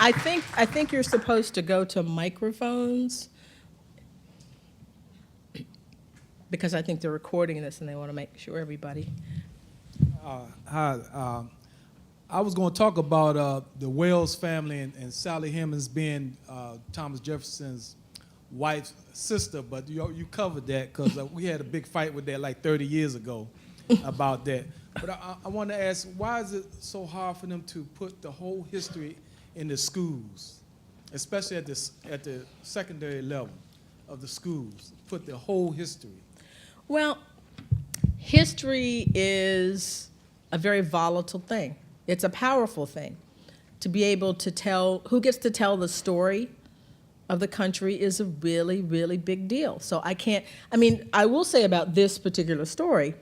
I think you're supposed to go to microphones because I think they're recording this and they want to make sure everybody. Hi. I was going to talk about the Wells family and Sally Hemings being Thomas Jefferson's wife's sister, but you covered that because we had a big fight with that like 30 years ago about that. But I want to ask, why is it so hard for them to put the whole history in the schools, especially at the secondary level of the schools, put the whole history? Well, history is a very volatile thing. It's a powerful thing. To be able to tell, who gets to tell the story of the country is a really, really big deal. So I will say about this particular story,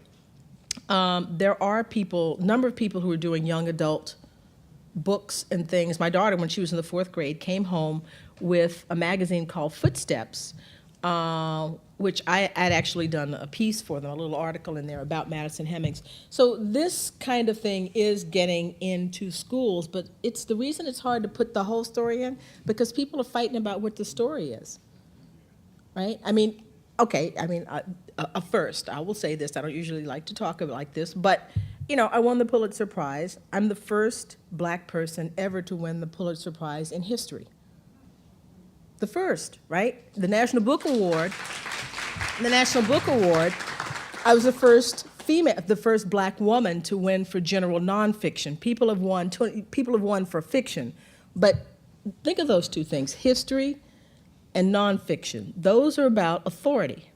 there are number of people who are doing young adult books and things. My daughter, when she was in the 4th grade, came home with a magazine called Footsteps, which I'd actually done a piece for them, a little article in there about Madison Hemings. So this kind of thing is getting into schools, but the reason it's hard to put the whole story in, because people are fighting about what the story is, right? First, I will say this, I don't usually like to talk about like this, but I won the Pulitzer Prize. I'm the first black person ever to win the Pulitzer Prize in history. The first, right? The National Book Award, I was the first black woman to win for general nonfiction. People have won for fiction. But think of those two things, history and nonfiction. Those are about authority.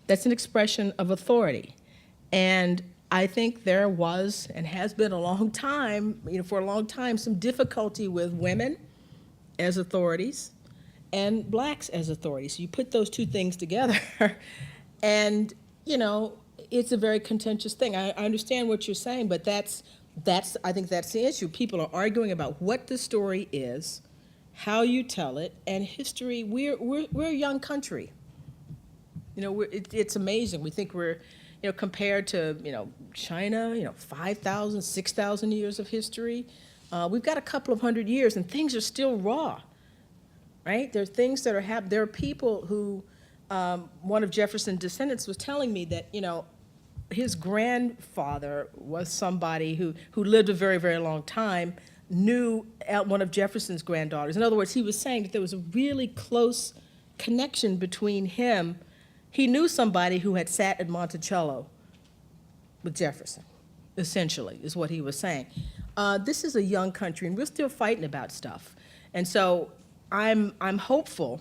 That's an expression of authority. And I think there was and has been a long time, for a long time, some difficulty with women as authorities and blacks as authorities. So you put those two things together and, it's a very contentious thing. I understand what you're saying, but I think that's the issue. People are arguing about what the story is, how you tell it, and history. We're a young country. It's amazing. We think we're, compared to, China, 5,000, 6,000 years of history. We've got a couple of hundred years, and things are still raw, right? There are things that are happening. There are people who, one of Jefferson's descendants was telling me that, his grandfather was somebody who lived a very, very long time, knew one of Jefferson's granddaughters. In other words, he was saying that there was a really close connection between him. He knew somebody who had sat at Monticello with Jefferson, essentially, is what he was saying. This is a young country, and we're still fighting about stuff. And so I'm hopeful.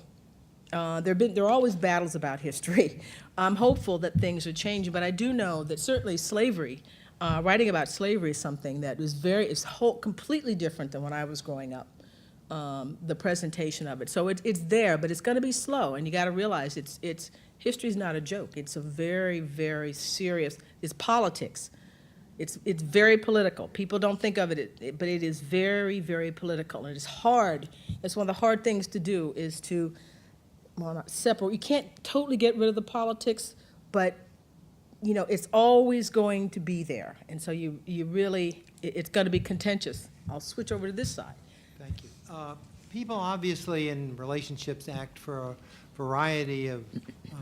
There are always battles about history. I'm hopeful that things are changing, but I do know that certainly slavery, writing about slavery is something that is completely different than when I was growing up. The presentation of it, so it's there, but it's going to be slow, and you got to realize history's not a joke. It's a very, very serious. It's politics. It's very political. People don't think of it, but it is very, very political, and it's hard. That's one of the hard things to do is to. Well, not separate. You can't totally get rid of the politics, but it's always going to be there, and so you really it's going to be contentious. I'll switch over to this side. Thank you. People obviously in relationships act for a variety of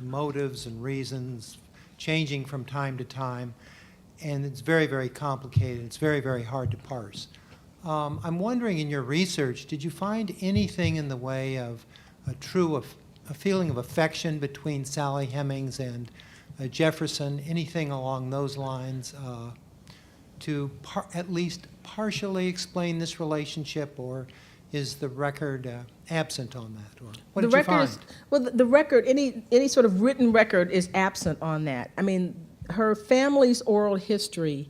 motives and reasons, changing from time to time, and it's very, very complicated. It's very, very hard to parse. I'm wondering, in your research, did you find anything in the way of a feeling of affection between Sally Hemings and Jefferson, anything along those lines to at least partially explain this relationship, or is the record absent on that? Or what did you find? The record, any sort of written record is absent on that. I mean, her family's oral history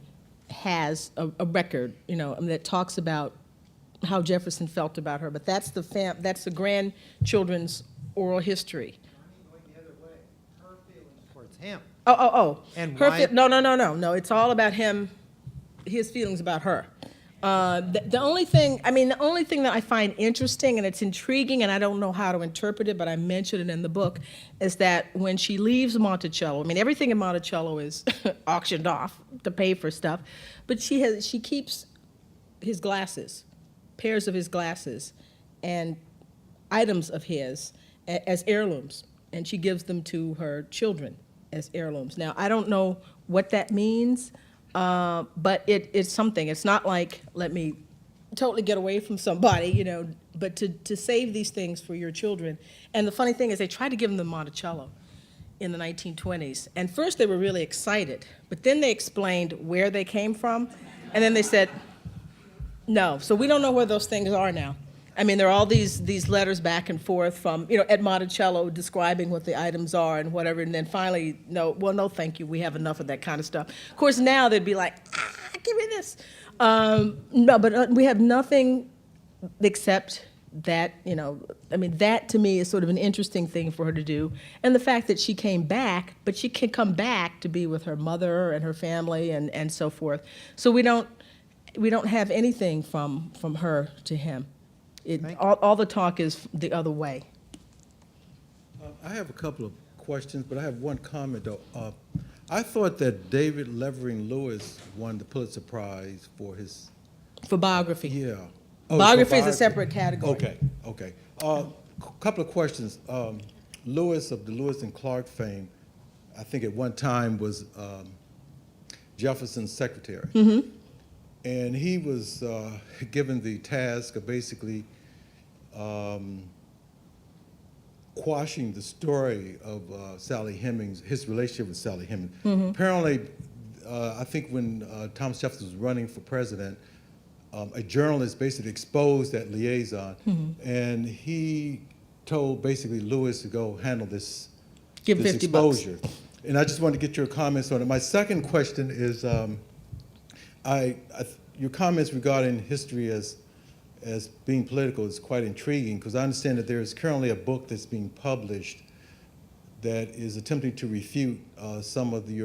has a record, that talks about how Jefferson felt about her, but that's the grandchildren's oral history. Going the other way, her feelings towards him. And her why? No. It's all about him, his feelings about her. The only thing that I find interesting, and it's intriguing, and I don't know how to interpret it, but I mentioned it in the book, is that when she leaves Monticello, everything in Monticello is auctioned off to pay for stuff, but she keeps his glasses, pairs of his glasses, and items of his as heirlooms, and she gives them to her children as heirlooms. Now, I don't know what that means, but it's something. It's not like, let me totally get away from somebody, but to save these things for your children. And the funny thing is they tried to give them to Monticello in the 1920s. And first they were really excited, but then they explained where they came from, and then they said, no. So we don't know where those things are now. There are all these letters back and forth from, at Monticello describing what the items are and whatever, and then finally, no, thank you, we have enough of that kind of stuff. Of course, now they'd be like, give me this. No, but we have nothing except that, that to me is sort of an interesting thing for her to do. And the fact that she came back, but she can come back to be with her mother and her family and so forth. So we don't have anything from her to him. All the talk is the other way. I have a couple of questions, but I have one comment, though. I thought that David Levering Lewis won the Pulitzer Prize for his... For biography. Yeah. Biography is a separate category. Okay. Couple of questions. Lewis of the Lewis and Clark fame, I think at one time was Jefferson's secretary. Mm-hmm. And he was given the task of basically quashing the story of Sally Hemings, his relationship with Sally Hemings. Mm-hmm. Apparently, I think when Thomas Jefferson was running for president, a journalist basically exposed that liaison, mm-hmm. and he told basically Lewis to go handle this, Give this 50 bucks. exposure. And I just wanted to get your comments on it. My second question is, your comments regarding history as being political is quite intriguing, because I understand that there is currently a book that's being published that is attempting to refute some of the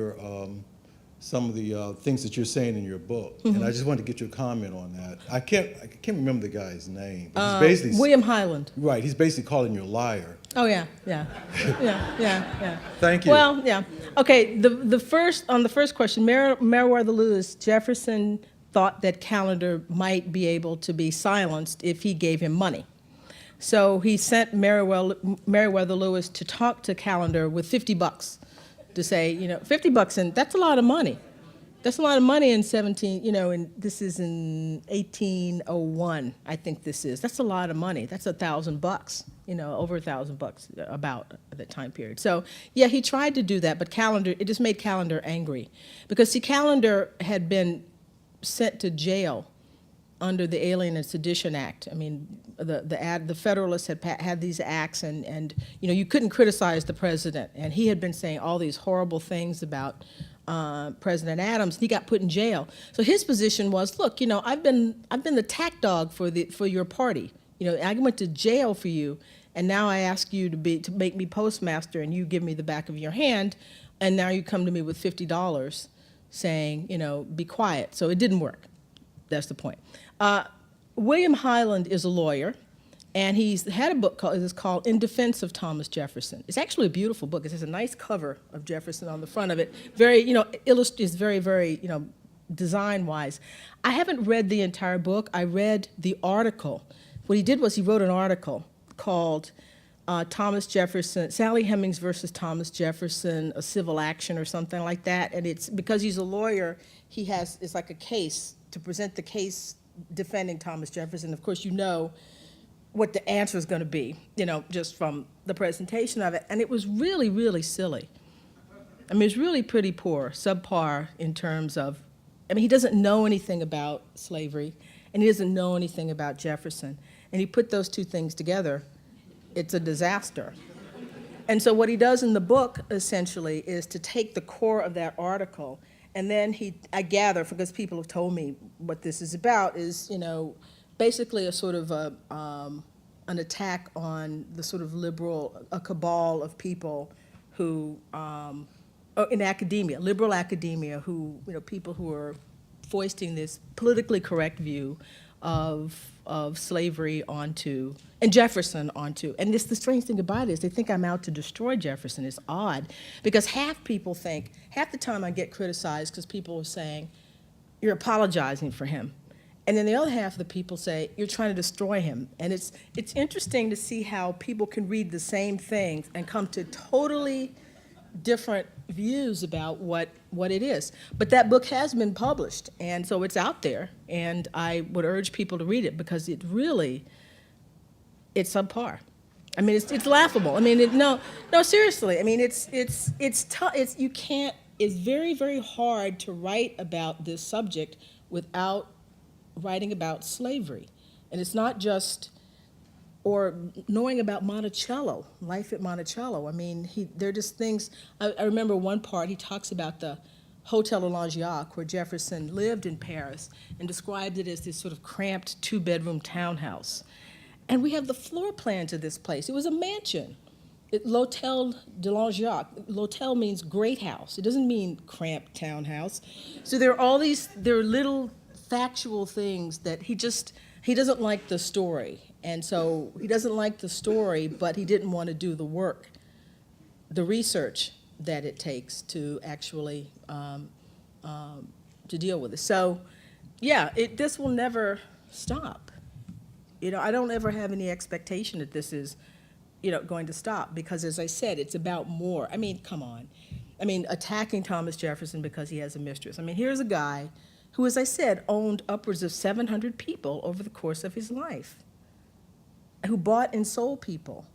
things that you're saying in your book. And I just wanted to get your comment on that. I can't remember the guy's name, but he's basically William Highland. right. He's basically calling you a liar. Oh, yeah. Thank you. Well, yeah. Okay, on the first question, Meriwether Lewis, Jefferson thought that Callender might be able to be silenced if he gave him money. So he sent Meriwether Lewis to talk to Callender with 50 bucks to say, 50 bucks, and that's a lot of money. That's a lot of money in and this is in 1801, I think this is. That's a lot of money. That's $1,000, over $1,000 about that time period. So, yeah, he tried to do that, but it just made Callender angry. Because, see, Callender had been sent to jail under the Alien and Sedition Act. I mean, the Federalists had these acts, and you couldn't criticize the president. And he had been saying all these horrible things about President Adams. He got put in jail. So his position was, look, I've been the tack dog for your party. I went to jail for you, and now I ask you to make me postmaster, and you give me the back of your hand, and now you come to me with $50 saying, be quiet. So it didn't work. That's the point. William Highland is a lawyer, and he's had a book called In Defense of Thomas Jefferson. It's actually a beautiful book. It has a nice cover of Jefferson on the front of it. Very, is very, very, design-wise. I haven't read the entire book. I read the article. What he did was he wrote an article called Thomas Jefferson, Sally Hemings versus Thomas Jefferson, a civil action or something like that. And it's because he's a lawyer, it's like a case to present the case defending Thomas Jefferson. Of course, what the answer is going to be, just from the presentation of it. And it was really, really silly. I mean, it's really pretty poor, subpar in terms of, he doesn't know anything about slavery, and he doesn't know anything about Jefferson. And he put those two things together, it's a disaster. And so what he does in the book, essentially, is to take the core of that article, and then I gather, because people have told me what this is about, is, basically a sort of an attack on the sort of a cabal of people who, in academia, liberal academia, who, people who are foisting this politically correct view of slavery onto, and Jefferson onto. And the strange thing about it is they think I'm out to destroy Jefferson. It's odd, because half the time I get criticized because people are saying, you're apologizing for him. And then the other half of the people say, you're trying to destroy him. And it's interesting to see how people can read the same things and come to totally different views about what it is. But that book has been published, and so it's out there, and I would urge people to read it, because it's subpar. I mean, it's laughable. I mean, no, seriously. I mean, it's tough. It's very, very hard to write about this subject without writing about slavery. And it's not just, or knowing about Monticello, life at Monticello. I mean, they're just things. I remember one part, he talks about the Hotel de Langeac, where Jefferson lived in Paris, and described it as this sort of cramped two-bedroom townhouse. And we have the floor plans of this place. It was a mansion. L'Hotel de Langeac. L'Hotel means great house. It doesn't mean cramped townhouse. So there are little factual things that he doesn't like the story. And so he doesn't like the story, but he didn't want to do the work, the research that it takes to actually to deal with it. So, yeah, this will never stop. I don't ever have any expectation that this is, going to stop, because, as I said, it's about more. I mean, come on. I mean, attacking Thomas Jefferson because he has a mistress. I mean, here's a guy who, as I said, owned upwards of 700 people over the course of his life, who bought and sold people.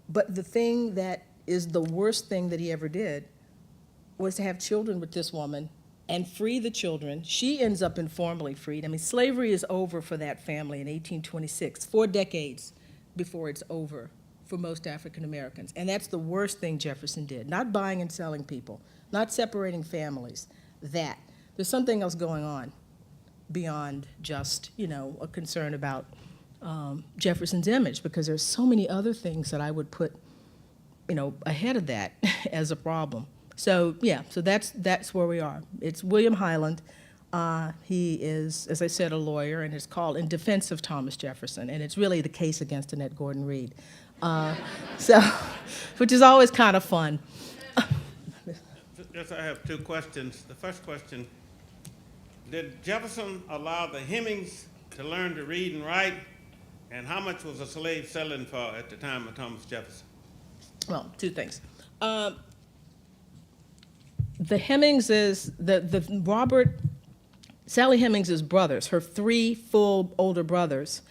But the thing that is the worst thing that he ever did was to have children with this woman and free the children. She ends up informally freed. I mean, slavery is over for that family in 1826, 4 decades before it's over for most African Americans. And that's the worst thing Jefferson did, not buying and selling people, not separating families, that. There's something else going on beyond just, a concern about Jefferson's image, because there's so many other things that I would put, ahead of that as a problem. So, so that's where we are. It's William Highland. He is, as I said, a lawyer, and it's called In Defense of Thomas Jefferson, and it's really the case against Annette Gordon Reed. Which is always kind of fun. Yes, I have two questions. The first question, did Jefferson allow the Hemings to learn to read and write? And how much was a slave selling for at the time of Thomas Jefferson? Well, two things. The Hemingses, Sally Hemings' brothers, her three full older brothers,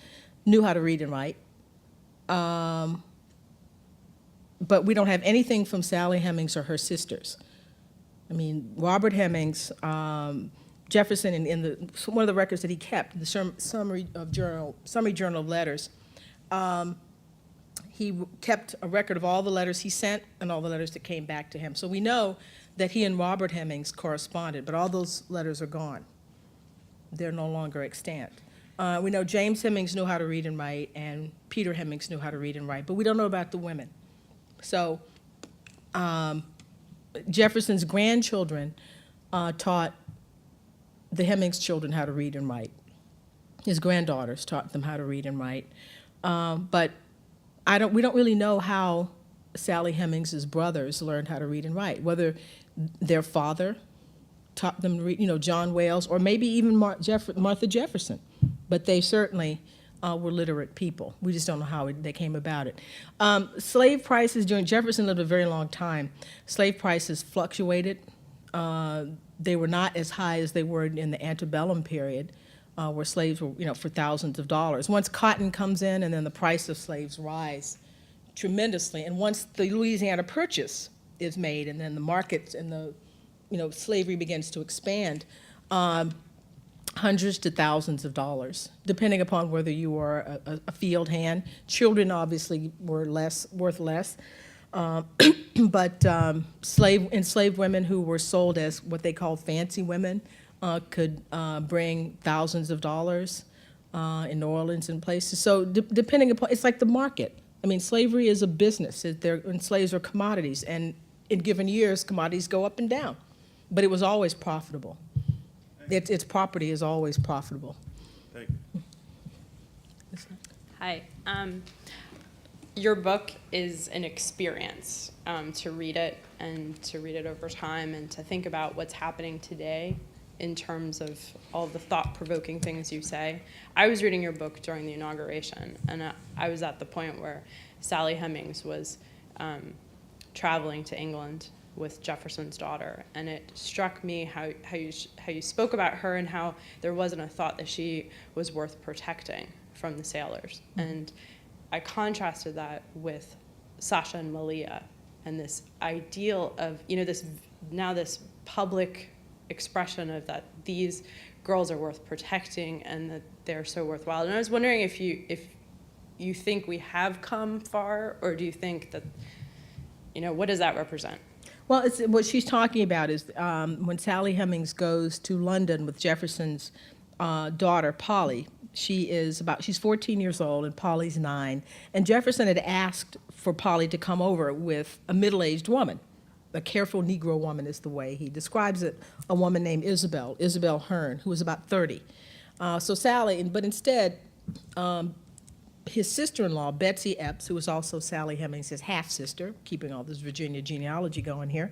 knew how to read and write. But we don't have anything from Sally Hemings or her sisters. I mean, Robert Hemings, Jefferson, in one of the records that he kept, the summary journal of letters, he kept a record of all the letters he sent and all the letters that came back to him. So we know that he and Robert Hemings corresponded, but all those letters are gone. They're no longer extant. We know James Hemings knew how to read and write, and Peter Hemings knew how to read and write, but we don't know about the women. So Jefferson's grandchildren taught the Hemings children how to read and write. His granddaughters taught them how to read and write. But we don't really know how Sally Hemings' brothers learned how to read and write, whether their father taught them to read, John Wales, or maybe even Martha Jefferson. But they certainly were literate people. We just don't know how they came about it. Slave prices during Jefferson lived a very long time. Slave prices fluctuated. They were not as high as they were in the antebellum period, where slaves were, for thousands of dollars. Once cotton comes in, and then the price of slaves rise tremendously. And once the Louisiana Purchase is made, and then the markets and the, slavery begins to expand, hundreds to thousands of dollars, depending upon whether you were a field hand. Children obviously were worth less. But enslaved women who were sold as what they called fancy women could bring thousands of dollars in New Orleans and places. So depending upon, it's like the market. I mean, slavery is a business. And slaves are commodities, and in given years, commodities go up and down. But it was always profitable. Its property is always profitable. Thank you. Hi. Your book is an experience to read it, and to read it over time, and to think about what's happening today in terms of all the thought-provoking things you say. I was reading your book during the inauguration, and I was at the point where Sally Hemings was traveling to England with Jefferson's daughter, and it struck me how you spoke about her, and how there wasn't a thought that she was worth protecting from the sailors. Mm-hmm. And I contrasted that with Sasha and Malia, and this ideal of, this public expression of that these girls are worth protecting and that they're so worthwhile. And I was wondering if you think we have come far, or do you think that, what does that represent? Well, what she's talking about is when Sally Hemings goes to London with Jefferson's daughter, Polly. She's 14 years old, and Polly's 9. And Jefferson had asked for Polly to come over with a middle-aged woman. A careful Negro woman is the way he describes it, a woman named Isabel Hearn, who was about 30. So Sally, but instead, his sister-in-law, Betsy Epps, who was also Sally Hemings' half-sister, keeping all this Virginia genealogy going here,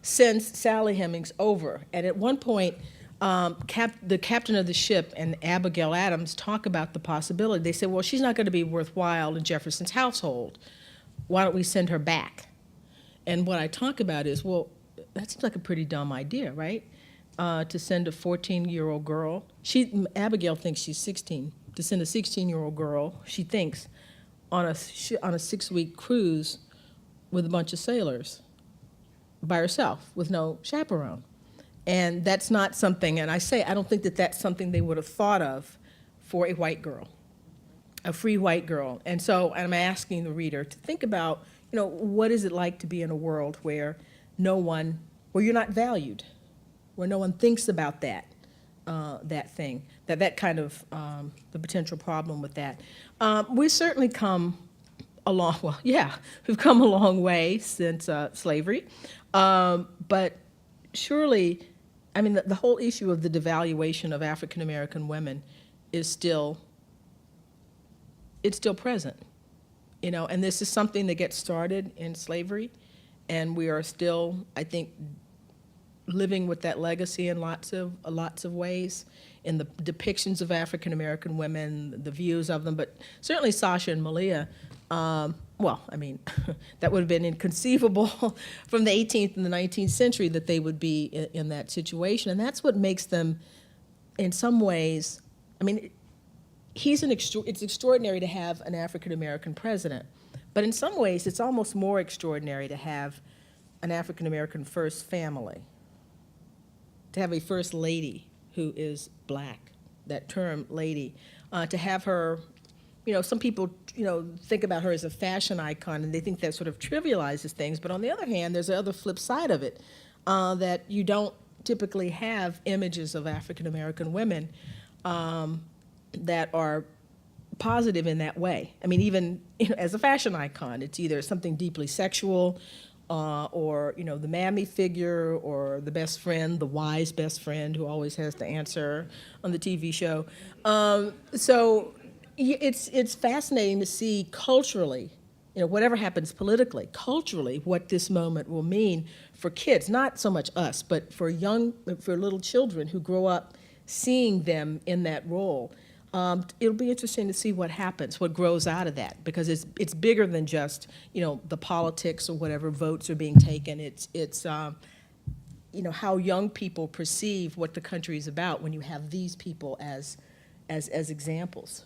sends Sally Hemings over. And at one point, the captain of the ship and Abigail Adams talk about the possibility. They say, well, she's not going to be worthwhile in Jefferson's household. Why don't we send her back? And what I talk about is, well, that seems like a pretty dumb idea, right? To send a 14-year-old girl. Abigail thinks she's 16. To send a 16-year-old girl, she thinks, on a 6-week cruise with a bunch of sailors by herself with no chaperone. And that's not something, and I don't think that that's something they would have thought of for a white girl. a free white girl. And so I'm asking the reader to think about, what is it like to be in a world where where you're not valued, where no one thinks about that thing, that kind of, the potential problem with that. We've certainly come we've come a long way since slavery. But surely, I mean, the whole issue of the devaluation of African American women is still present, and this is something that gets started in slavery, and we are still, I think, living with that legacy in lots of ways, in the depictions of African American women, the views of them, but certainly Sasha and Malia, that would have been inconceivable from the 18th and the 19th century that they would be in that situation, and that's what makes them, in some ways, I mean, it's extraordinary to have an African American president, but in some ways it's almost more extraordinary to have an African American first family, to have a first lady who is black, that term lady, to have her, some people, think about her as a fashion icon, and they think that sort of trivializes things, but on the other hand, there's the other flip side of it, that you don't typically have images of African American women that are positive in that way. I mean, even as a fashion icon, it's either something deeply sexual, or the mammy figure, or the best friend, the wise best friend who always has the answer on the TV show. So it's fascinating to see culturally, whatever happens politically, culturally, what this moment will mean for kids, not so much us, but for little children who grow up seeing them in that role. It'll be interesting to see what happens, what grows out of that, because it's bigger than just the politics or whatever votes are being taken. It's how young people perceive what the country is about when you have these people as examples.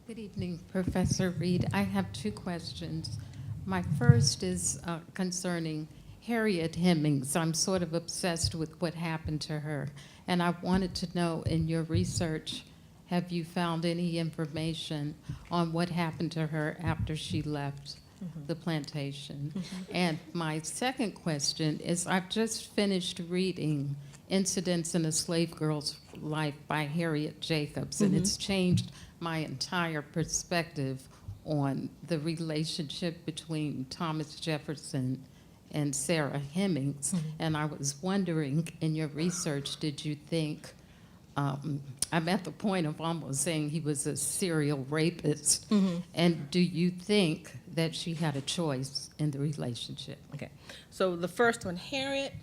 Good evening, Professor Reed. I have two questions. My first is concerning Harriet Hemings. I'm sort of obsessed with what happened to her. And I wanted to know, in your research, have you found any information on what happened to her after she left the plantation? And my second question is, I've just finished reading Incidents in a Slave Girl's Life by Harriet Jacobs, and it's changed my entire perspective on the relationship between Thomas Jefferson and Sarah Hemings. And I was wondering, in your research, did you think, I'm at the point of almost saying he was a serial rapist, and do you think that she had a choice in the relationship? Okay, so the first one, Harriet,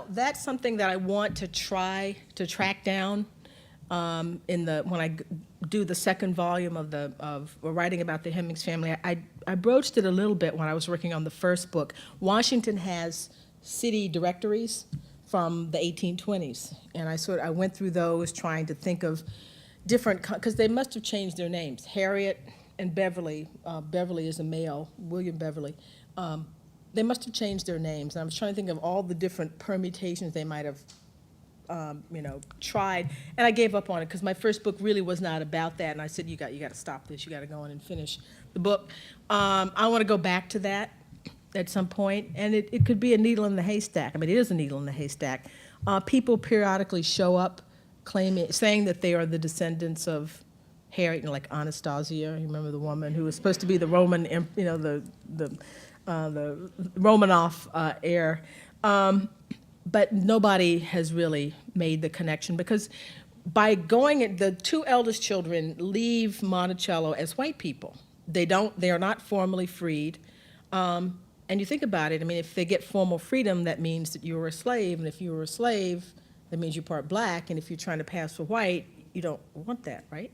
that's something that I want to try to track down when I do the second volume of writing about the Hemings family. I broached it a little bit when I was working on the first book. Washington has city directories from the 1820s, and I went through those trying to think of different, because they must have changed their names. Harriet and Beverly, Beverly is a male, William Beverly, they must have changed their names. And I was trying to think of all the different permutations they might have tried, and I gave up on it because my first book really was not about that, and I said, you got to stop this, you got to go on and finish the book. I want to go back to that at some point, and it could be a needle in the haystack. I mean, it is a needle in the haystack. People periodically show up saying that they are the descendants of Harriet, like Anastasia, you remember the woman who was supposed to be the Roman, the Romanov heir. But nobody has really made the connection, because by the two eldest children leave Monticello as white people. They are not formally freed. And you think about it, I mean, if they get formal freedom, that means that you were a slave, and if you were a slave, that means you're part black, and if you're trying to pass for white, you don't want that, right?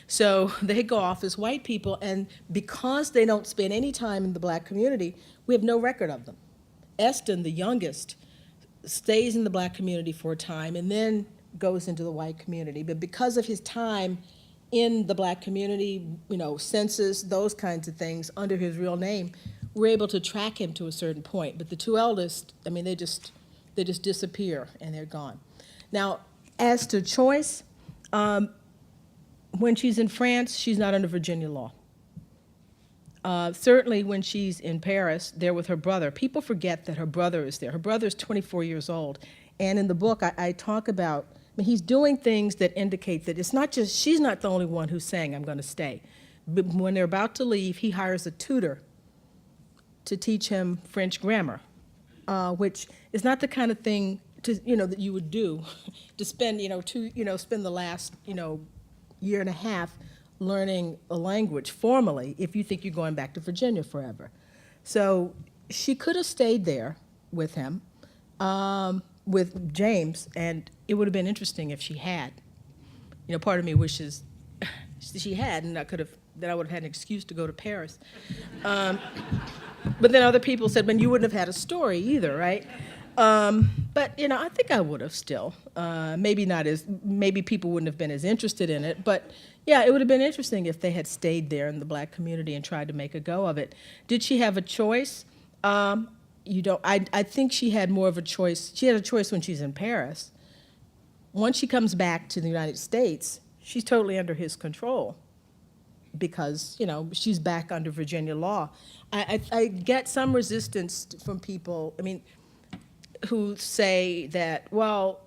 So they go off as white people, and because they don't spend any time in the black community, we have no record of them. Eston, the youngest, stays in the black community for a time and then goes into the white community. But because of his time in the black community, census, those kinds of things, under his real name, we're able to track him to a certain point. But the two eldest, I mean, they just disappear and they're gone. Now, as to choice, when she's in France, she's not under Virginia law. Certainly when she's in Paris, there with her brother. People forget that her brother is there. Her brother is 24 years old. And in the book, I talk about, I mean, he's doing things that indicate that it's not just, she's not the only one who's saying, I'm going to stay. But when they're about to leave, he hires a tutor to teach him French grammar, which is not the kind of thing to, that you would do to spend, spend the last, year and a half learning a language formally if you think you're going back to Virginia forever. So she could have stayed there with him, with James, and it would have been interesting if she had. Part of me wishes she had, and then I would have had an excuse to go to Paris. But then other people said, "But you wouldn't have had a story either, right?" But I think I would have still. Maybe people wouldn't have been as interested in it, but yeah, it would have been interesting if they had stayed there in the black community and tried to make a go of it. Did she have a choice? I think she had more of a choice. She had a choice when she's in Paris. Once she comes back to the United States, she's totally under his control because, she's back under Virginia law. I get some resistance from people, who say that, well,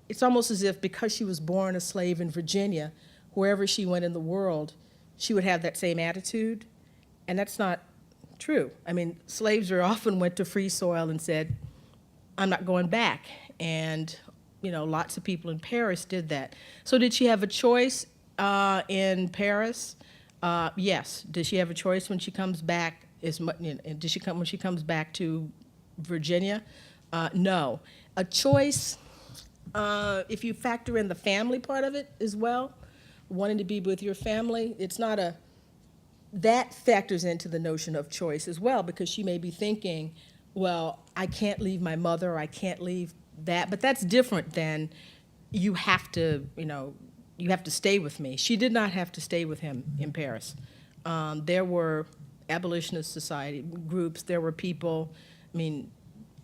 it's almost as if because she was born a slave in Virginia, wherever she went in the world, she would have that same attitude, and that's not true. Slaves often went to free soil and said, I'm not going back, and lots of people in Paris did that. So did she have a choice in Paris? Yes. Does she have a choice when she comes back? When she comes back to Virginia? No. A choice, if you factor in the family part of it as well, wanting to be with your family, that factors into the notion of choice as well, because she may be thinking, well, I can't leave my mother, or I can't leave that, but that's different than you have to stay with me. She did not have to stay with him in Paris. There were abolitionist society groups, there were people,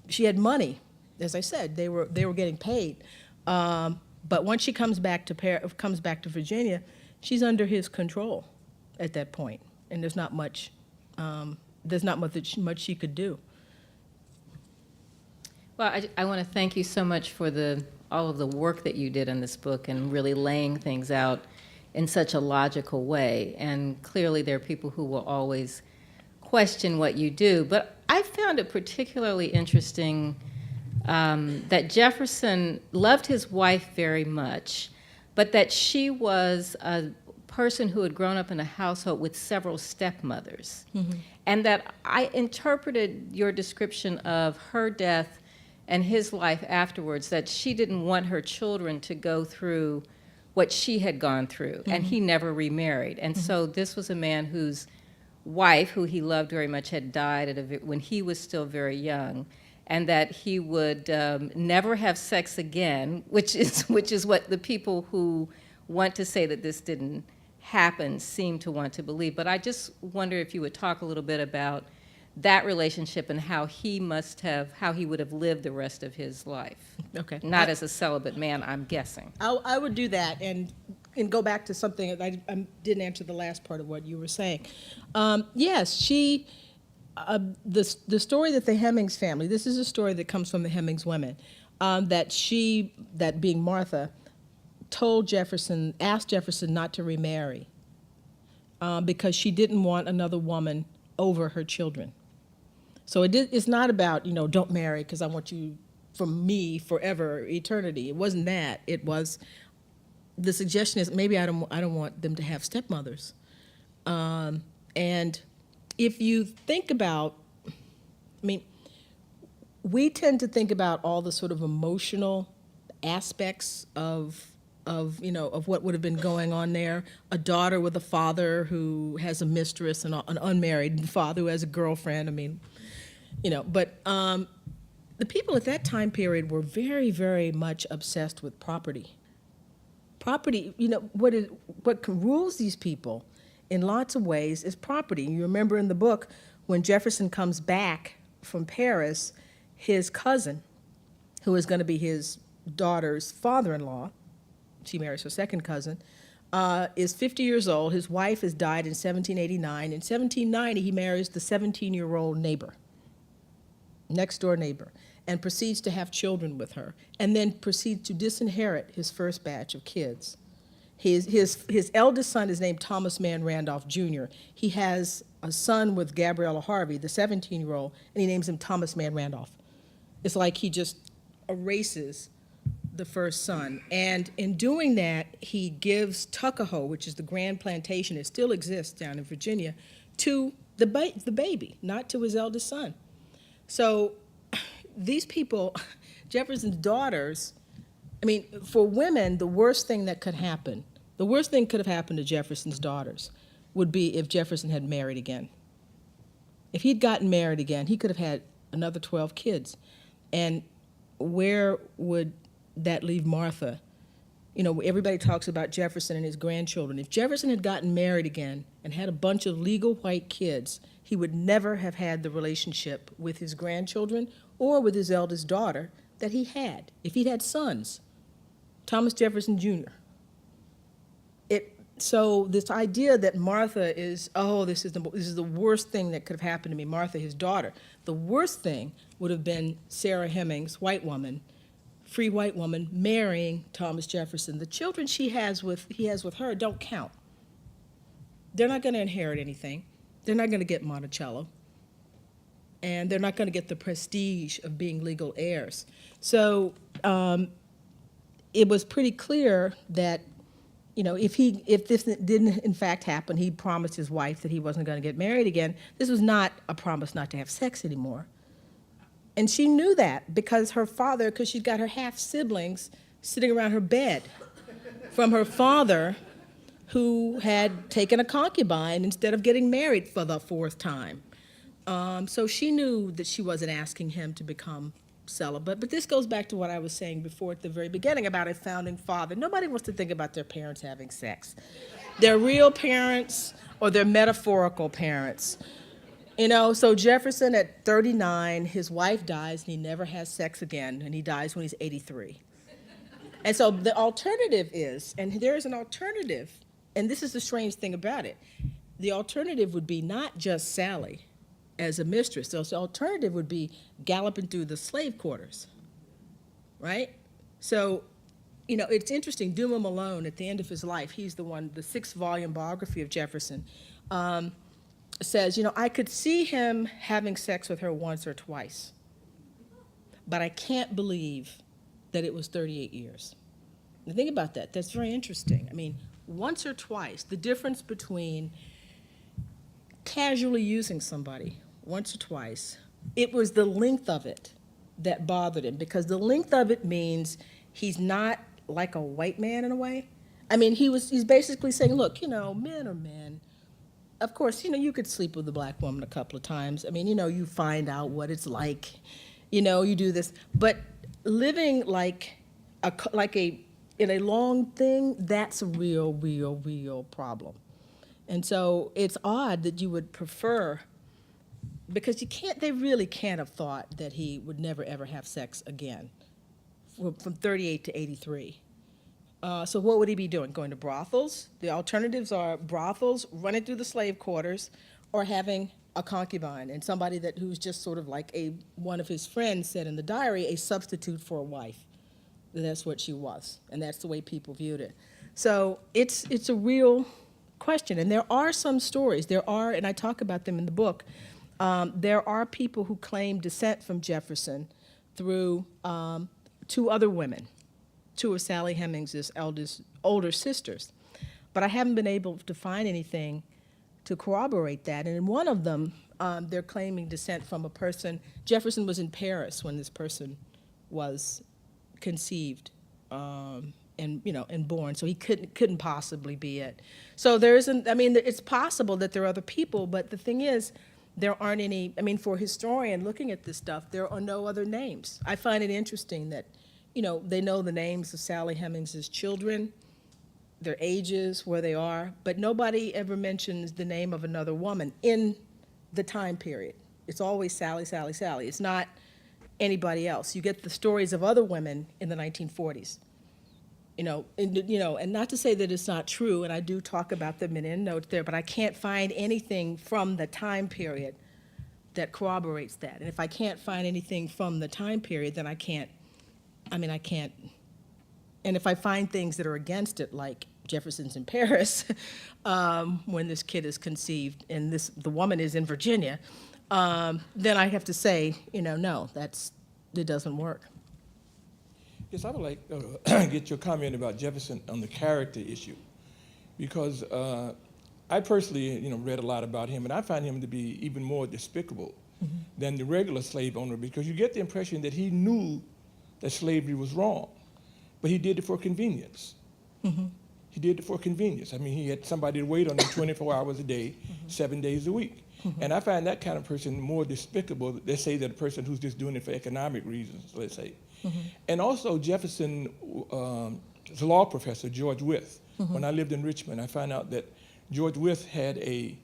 she had money, as I said, they were getting paid. But once she comes back to Virginia, she's under his control at that point, and there's not much she could do. Well, I want to thank you so much for all of the work that you did in this book and really laying things out in such a logical way. And clearly there are people who will always question what you do. But I found it particularly interesting that Jefferson loved his wife very much, but that she was a person who had grown up in a household with several stepmothers. Mm-hmm. And that I interpreted your description of her death and his life afterwards, that she didn't want her children to go through what she had gone through, mm-hmm. and he never remarried. And mm-hmm. so this was a man whose wife, who he loved very much, had died when he was still very young, and that he would never have sex again, which is what the people who want to say that this didn't happen seem to want to believe. But I just wonder if you would talk a little bit about that relationship and how he would have lived the rest of his life. Okay. Not as a celibate man, I'm guessing. I would do that and go back to something that I didn't answer the last part of what you were saying. Yes, she. The story that the Hemings family, this is a story that comes from the Hemings women, that being Martha, asked Jefferson not to remarry because she didn't want another woman over her children. So it's not about, don't marry because I want you from me forever, eternity. It wasn't that. It was, the suggestion is maybe I don't want them to have stepmothers. And if you think about, we tend to think about all the sort of emotional aspects of what would have been going on there. A daughter with a father who has a mistress and an unmarried father who has a girlfriend. But the people at that time period were very, very much obsessed with property. Property, what rules these people in lots of ways is property. You remember in the book when Jefferson comes back from Paris, his cousin, who is going to be his daughter's father-in-law, she marries her second cousin, is 50 years old. His wife has died in 1789. In 1790, he marries the 17-year-old neighbor, next door neighbor, and proceeds to have children with her, and then proceeds to disinherit his first batch of kids. His eldest son is named Thomas Mann Randolph Jr. He has a son with Gabriella Harvey, the 17-year-old, and he names him Thomas Mann Randolph. It's like he just erases the first son. And in doing that, he gives Tuckahoe, which is the grand plantation, it still exists down in Virginia, to the baby, not to his eldest son. So these people, Jefferson's daughters, I mean, for women, the worst thing that could happen, the worst thing could have happened to Jefferson's daughters would be if Jefferson had married again. If he'd gotten married again, he could have had another 12 kids. And where would that leave Martha? You know, everybody talks about Jefferson and his grandchildren. If Jefferson had gotten married again and had a bunch of legal white kids, he would never have had the relationship with his grandchildren or with his eldest daughter that he had. If he'd had sons, Thomas Jefferson Jr. So this idea that Martha is, oh, this is the worst thing that could have happened to me, Martha, his daughter. The worst thing would have been Sarah Hemings, white woman, free white woman, marrying Thomas Jefferson. The children he has with her don't count. They're not going to inherit anything. They're not going to get Monticello. And they're not going to get the prestige of being legal heirs. So it was pretty clear that, you know, if this didn't in fact happen, he promised his wife that he wasn't going to get married again. This was not a promise not to have sex anymore. And she knew that because her father, because she'd got her half-siblings sitting around her bed from her father, who had taken a concubine instead of getting married for the fourth time. So she knew that she wasn't asking him to become celibate. But this goes back to what I was saying before at the very beginning about a founding father. Nobody wants to think about their parents having sex. Their real parents or their metaphorical parents. You know, so Jefferson at 39, his wife dies and he never has sex again, and he dies when he's 83. And so the alternative is, and there is an alternative, and this is the strange thing about it, the alternative would be not just Sally as a mistress. So the alternative would be galloping through the slave quarters, right? So, you know, it's interesting, Duma Malone, at the end of his life, he's the 6-volume biography of Jefferson, says, you know, I could see him having sex with her once or twice, but I can't believe that it was 38 years. Now think about that. That's very interesting. I mean, once or twice, the difference between casually using somebody once or twice, it was the length of it that bothered him, because the length of it means he's not like a white man in a way. I mean, he's basically saying, look, you know, men are men. Of course, you know, you could sleep with a black woman a couple of times. I mean, you know, you find out what it's like, you know, you do this. But living in a long thing, that's a real problem. And so it's odd that you would prefer, because they really can't have thought that he would never ever have sex again from 38 to 83. So what would he be doing? Going to brothels? The alternatives are brothels, running through the slave quarters, or having a concubine, and somebody who's just sort of like one of his friends said in the diary, a substitute for a wife. That's what she was, and that's the way people viewed it. So it's a real question, and there are some stories. And I talk about them in the book. There are people who claim descent from Jefferson through 2 other women, 2 of Sally Hemings' older sisters. But I haven't been able to find anything to corroborate that. And in one of them, they're claiming descent from a person. Jefferson was in Paris when this person was conceived and born, so he couldn't possibly be it. So it's possible that there are other people, but the thing is, there aren't any. I mean, for a historian looking at this stuff, there are no other names. I find it interesting that, you know, they know the names of Sally Hemings' children, their ages, where they are, but nobody ever mentions the name of another woman in the time period. It's always Sally, Sally, Sally. It's not anybody else. You get the stories of other women in the 1940s. And not to say that it's not true, and I do talk about them in endnotes there, but I can't find anything from the time period that corroborates that. And if I can't find anything from the time period, then I can't. And if I find things that are against it, like Jefferson's in Paris, when this kid is conceived, and the woman is in Virginia, then I have to say, no, it doesn't work. Yes, I would like to get your comment about Jefferson on the character issue, because I personally, read a lot about him, and I find him to be even more despicable than the regular slave owner, because you get the impression that he knew that slavery was wrong, but he did it for convenience. He did it for convenience. I mean, he had somebody to wait on him 24 hours a day, 7 days a week. And I find that kind of person more despicable, let's say, than a person who's just doing it for economic reasons, let's say. And also Jefferson, was a law professor, George Wythe. When I lived in Richmond, I found out that George Wythe had a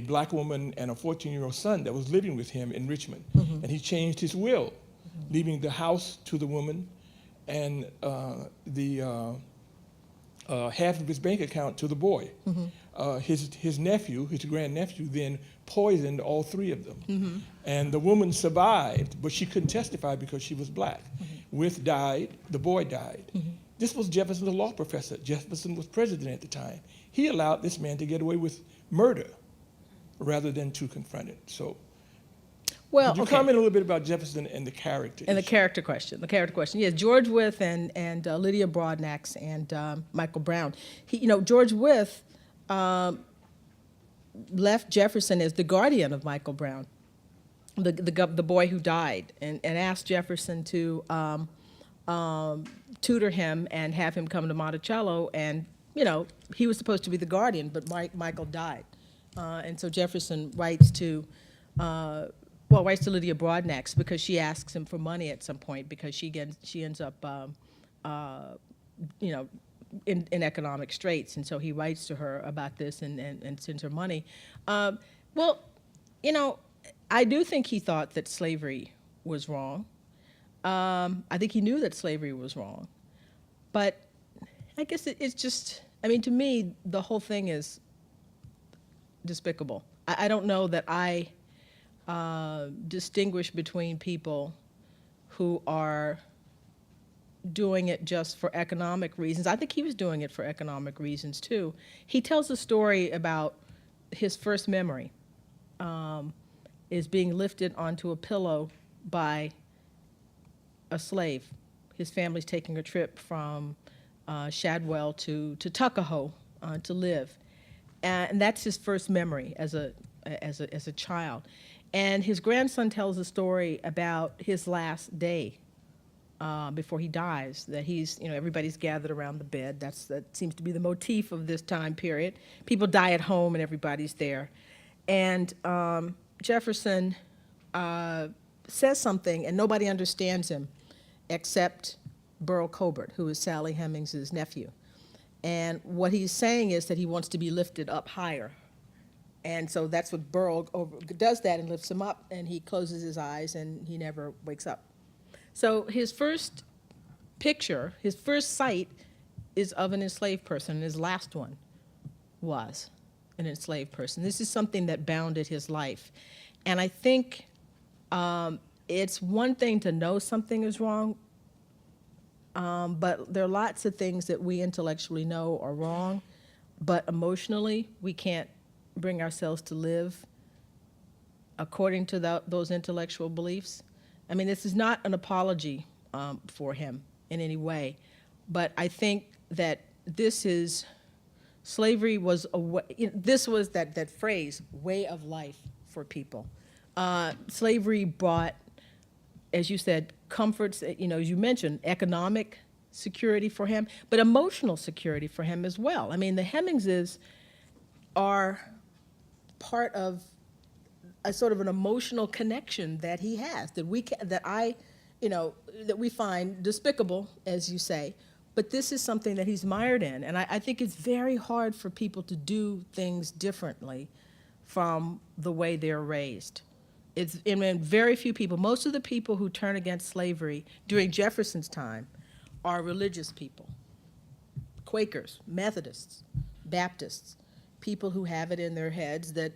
black woman and a 14-year-old son that was living with him in Richmond. And he changed his will, leaving the house to the woman and half of his bank account to the boy. His nephew, his grandnephew, then poisoned all three of them. And the woman survived, but she couldn't testify because she was black. Wythe died, the boy died. This was Jefferson, the law professor. Jefferson was president at the time. He allowed this man to get away with murder rather than to confront it. So, could you comment a little bit about Jefferson and the character And issue? the character question. Yes, George Wythe and Lydia Broadnax and Michael Brown. George Wythe left Jefferson as the guardian of Michael Brown, the boy who died, and asked Jefferson to tutor him and have him come to Monticello. And he was supposed to be the guardian, but Michael died, and so Jefferson writes to Lydia Broadnax because she asks him for money at some point because she ends up in economic straits, and so he writes to her about this and sends her money. I do think he thought that slavery was wrong. I think he knew that slavery was wrong, but I guess it's just, to me, the whole thing is despicable. I don't know that I distinguish between people who are doing it just for economic reasons. I think he was doing it for economic reasons too. He tells a story about his first memory is being lifted onto a pillow by a slave. His family's taking a trip from Shadwell to Tuckahoe to live, and that's his first memory as a child. And his grandson tells a story about his last day before he dies, that everybody's gathered around the bed. That seems to be the motif of this time period. People die at home and everybody's there. And Jefferson says something and nobody understands him except Burl Colbert, who is Sally Hemings' nephew. And what he's saying is that he wants to be lifted up higher. And so that's what Burl does that and lifts him up, and he closes his eyes and he never wakes up. So his first picture, his first sight is of an enslaved person, and his last one was an enslaved person. This is something that bounded his life. And I think it's one thing to know something is wrong, but there are lots of things that we intellectually know are wrong, but emotionally we can't bring ourselves to live according to those intellectual beliefs. This is not an apology for him in any way, but I think that slavery was this was that phrase, way of life for people. Slavery brought, as you said, comforts, as you mentioned, economic security for him, but emotional security for him as well. The Hemingses are part of a sort of an emotional connection that he has that we find despicable, as you say, but this is something that he's mired in, and I think it's very hard for people to do things differently from the way they're raised. Very few people, most of the people who turn against slavery during Jefferson's time are religious people. Quakers, Methodists, Baptists, people who have it in their heads that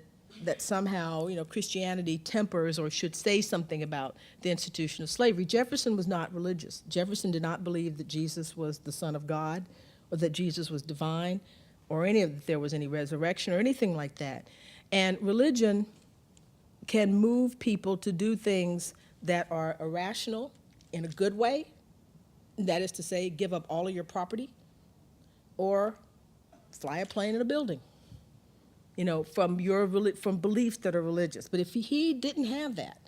somehow, Christianity tempers or should say something about the institution of slavery. Jefferson was not religious. Jefferson did not believe that Jesus was the Son of God or that Jesus was divine or that there was any resurrection or anything like that. And religion can move people to do things that are irrational in a good way, that is to say, give up all of your property or fly a plane in a building. From beliefs that are religious. But if he didn't have that,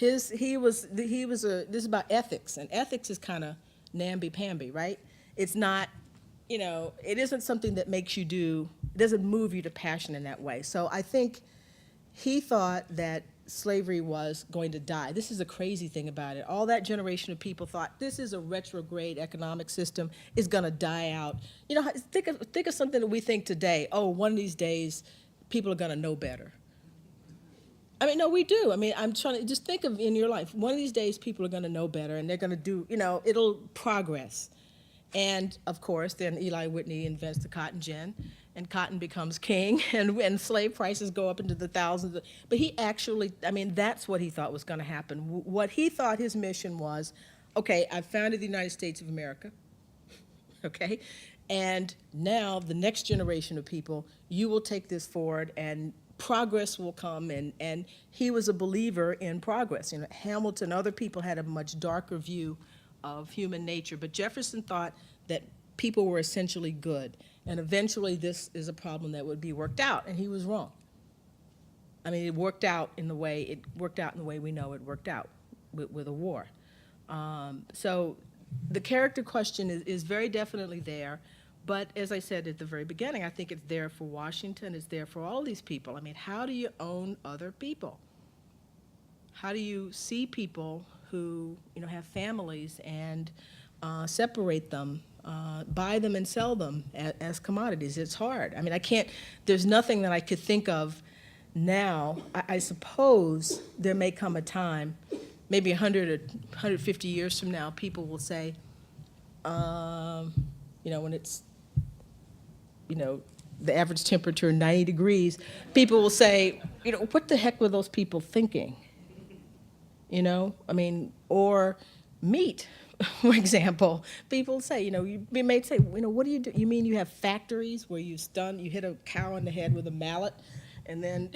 this is about ethics, and ethics is kind of namby-pamby, right? It's not, it isn't something that makes you it doesn't move you to passion in that way. So I think he thought that slavery was going to die. This is the crazy thing about it. All that generation of people thought this is a retrograde economic system, is going to die out. Think of something that we think today. Oh, one of these days, people are going to know better. I mean, no, we do. I mean, I'm trying to just think of in your life. One of these days, people are going to know better, and they're going to do. It'll progress. And of course, then Eli Whitney invents the cotton gin, and cotton becomes king, and slave prices go up into the thousands. But he actually, that's what he thought was going to happen. What he thought his mission was, okay, I've founded the United States of America, okay? And now the next generation of people, you will take this forward and progress will come. And he was a believer in progress. Hamilton, other people had a much darker view of human nature, but Jefferson thought that people were essentially good, and eventually this is a problem that would be worked out, and he was wrong. It worked out in the way we know it worked out with a war. So the character question is very definitely there, but as I said at the very beginning, I think it's there for Washington, it's there for all these people. How do you own other people? How do you see people who have families and separate them, buy them and sell them as commodities? It's hard. There's nothing that I could think of now. I suppose there may come a time, maybe 100 or 150 years from now, people will say, when it's, the average temperature 90 degrees, people will say, what the heck were those people thinking? Or meat, for example. People say, you may say, what do you do? You mean you have factories where you hit a cow in the head with a mallet, and then,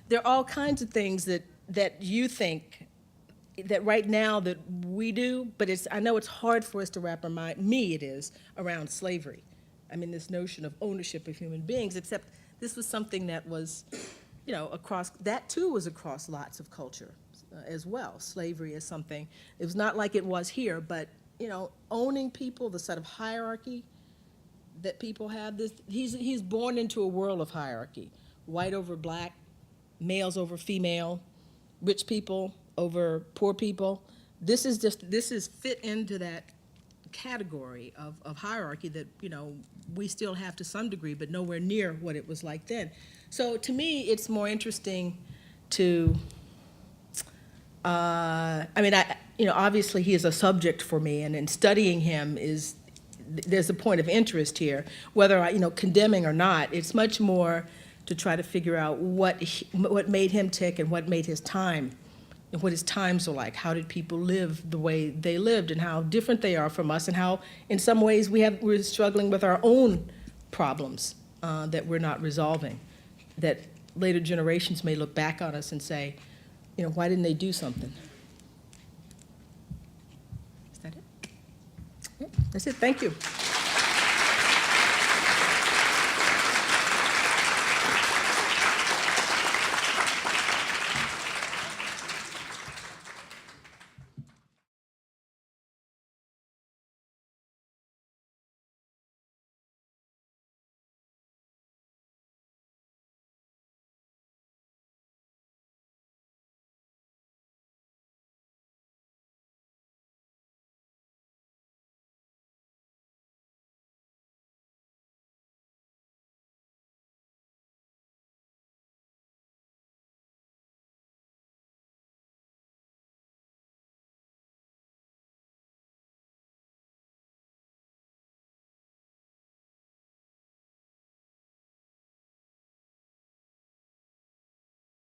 there are all kinds of things that you think that right now that we do, but I know it's hard for us to wrap our mind, it is, around slavery. This notion of ownership of human beings, except this was something that was, that too was across lots of culture as well. Slavery is something, it was not like it was here, but, owning people, the sort of hierarchy that people have, he's born into a world of hierarchy. White over black, males over female, rich people over poor people. This is fit into that category of hierarchy that, we still have to some degree, but nowhere near what it was like then. So to me, it's more interesting to, obviously he is a subject for me, and in studying him there's a point of interest here. Whether condemning or not, it's much more to try to figure out what made him tick and what made his time, and what his times are like. How did people live the way they lived, and how different they are from us, and how in some ways we're struggling with our own problems that we're not resolving, that later generations may look back on us and say, why didn't they do something? Is that it? Yeah, that's it. Thank you.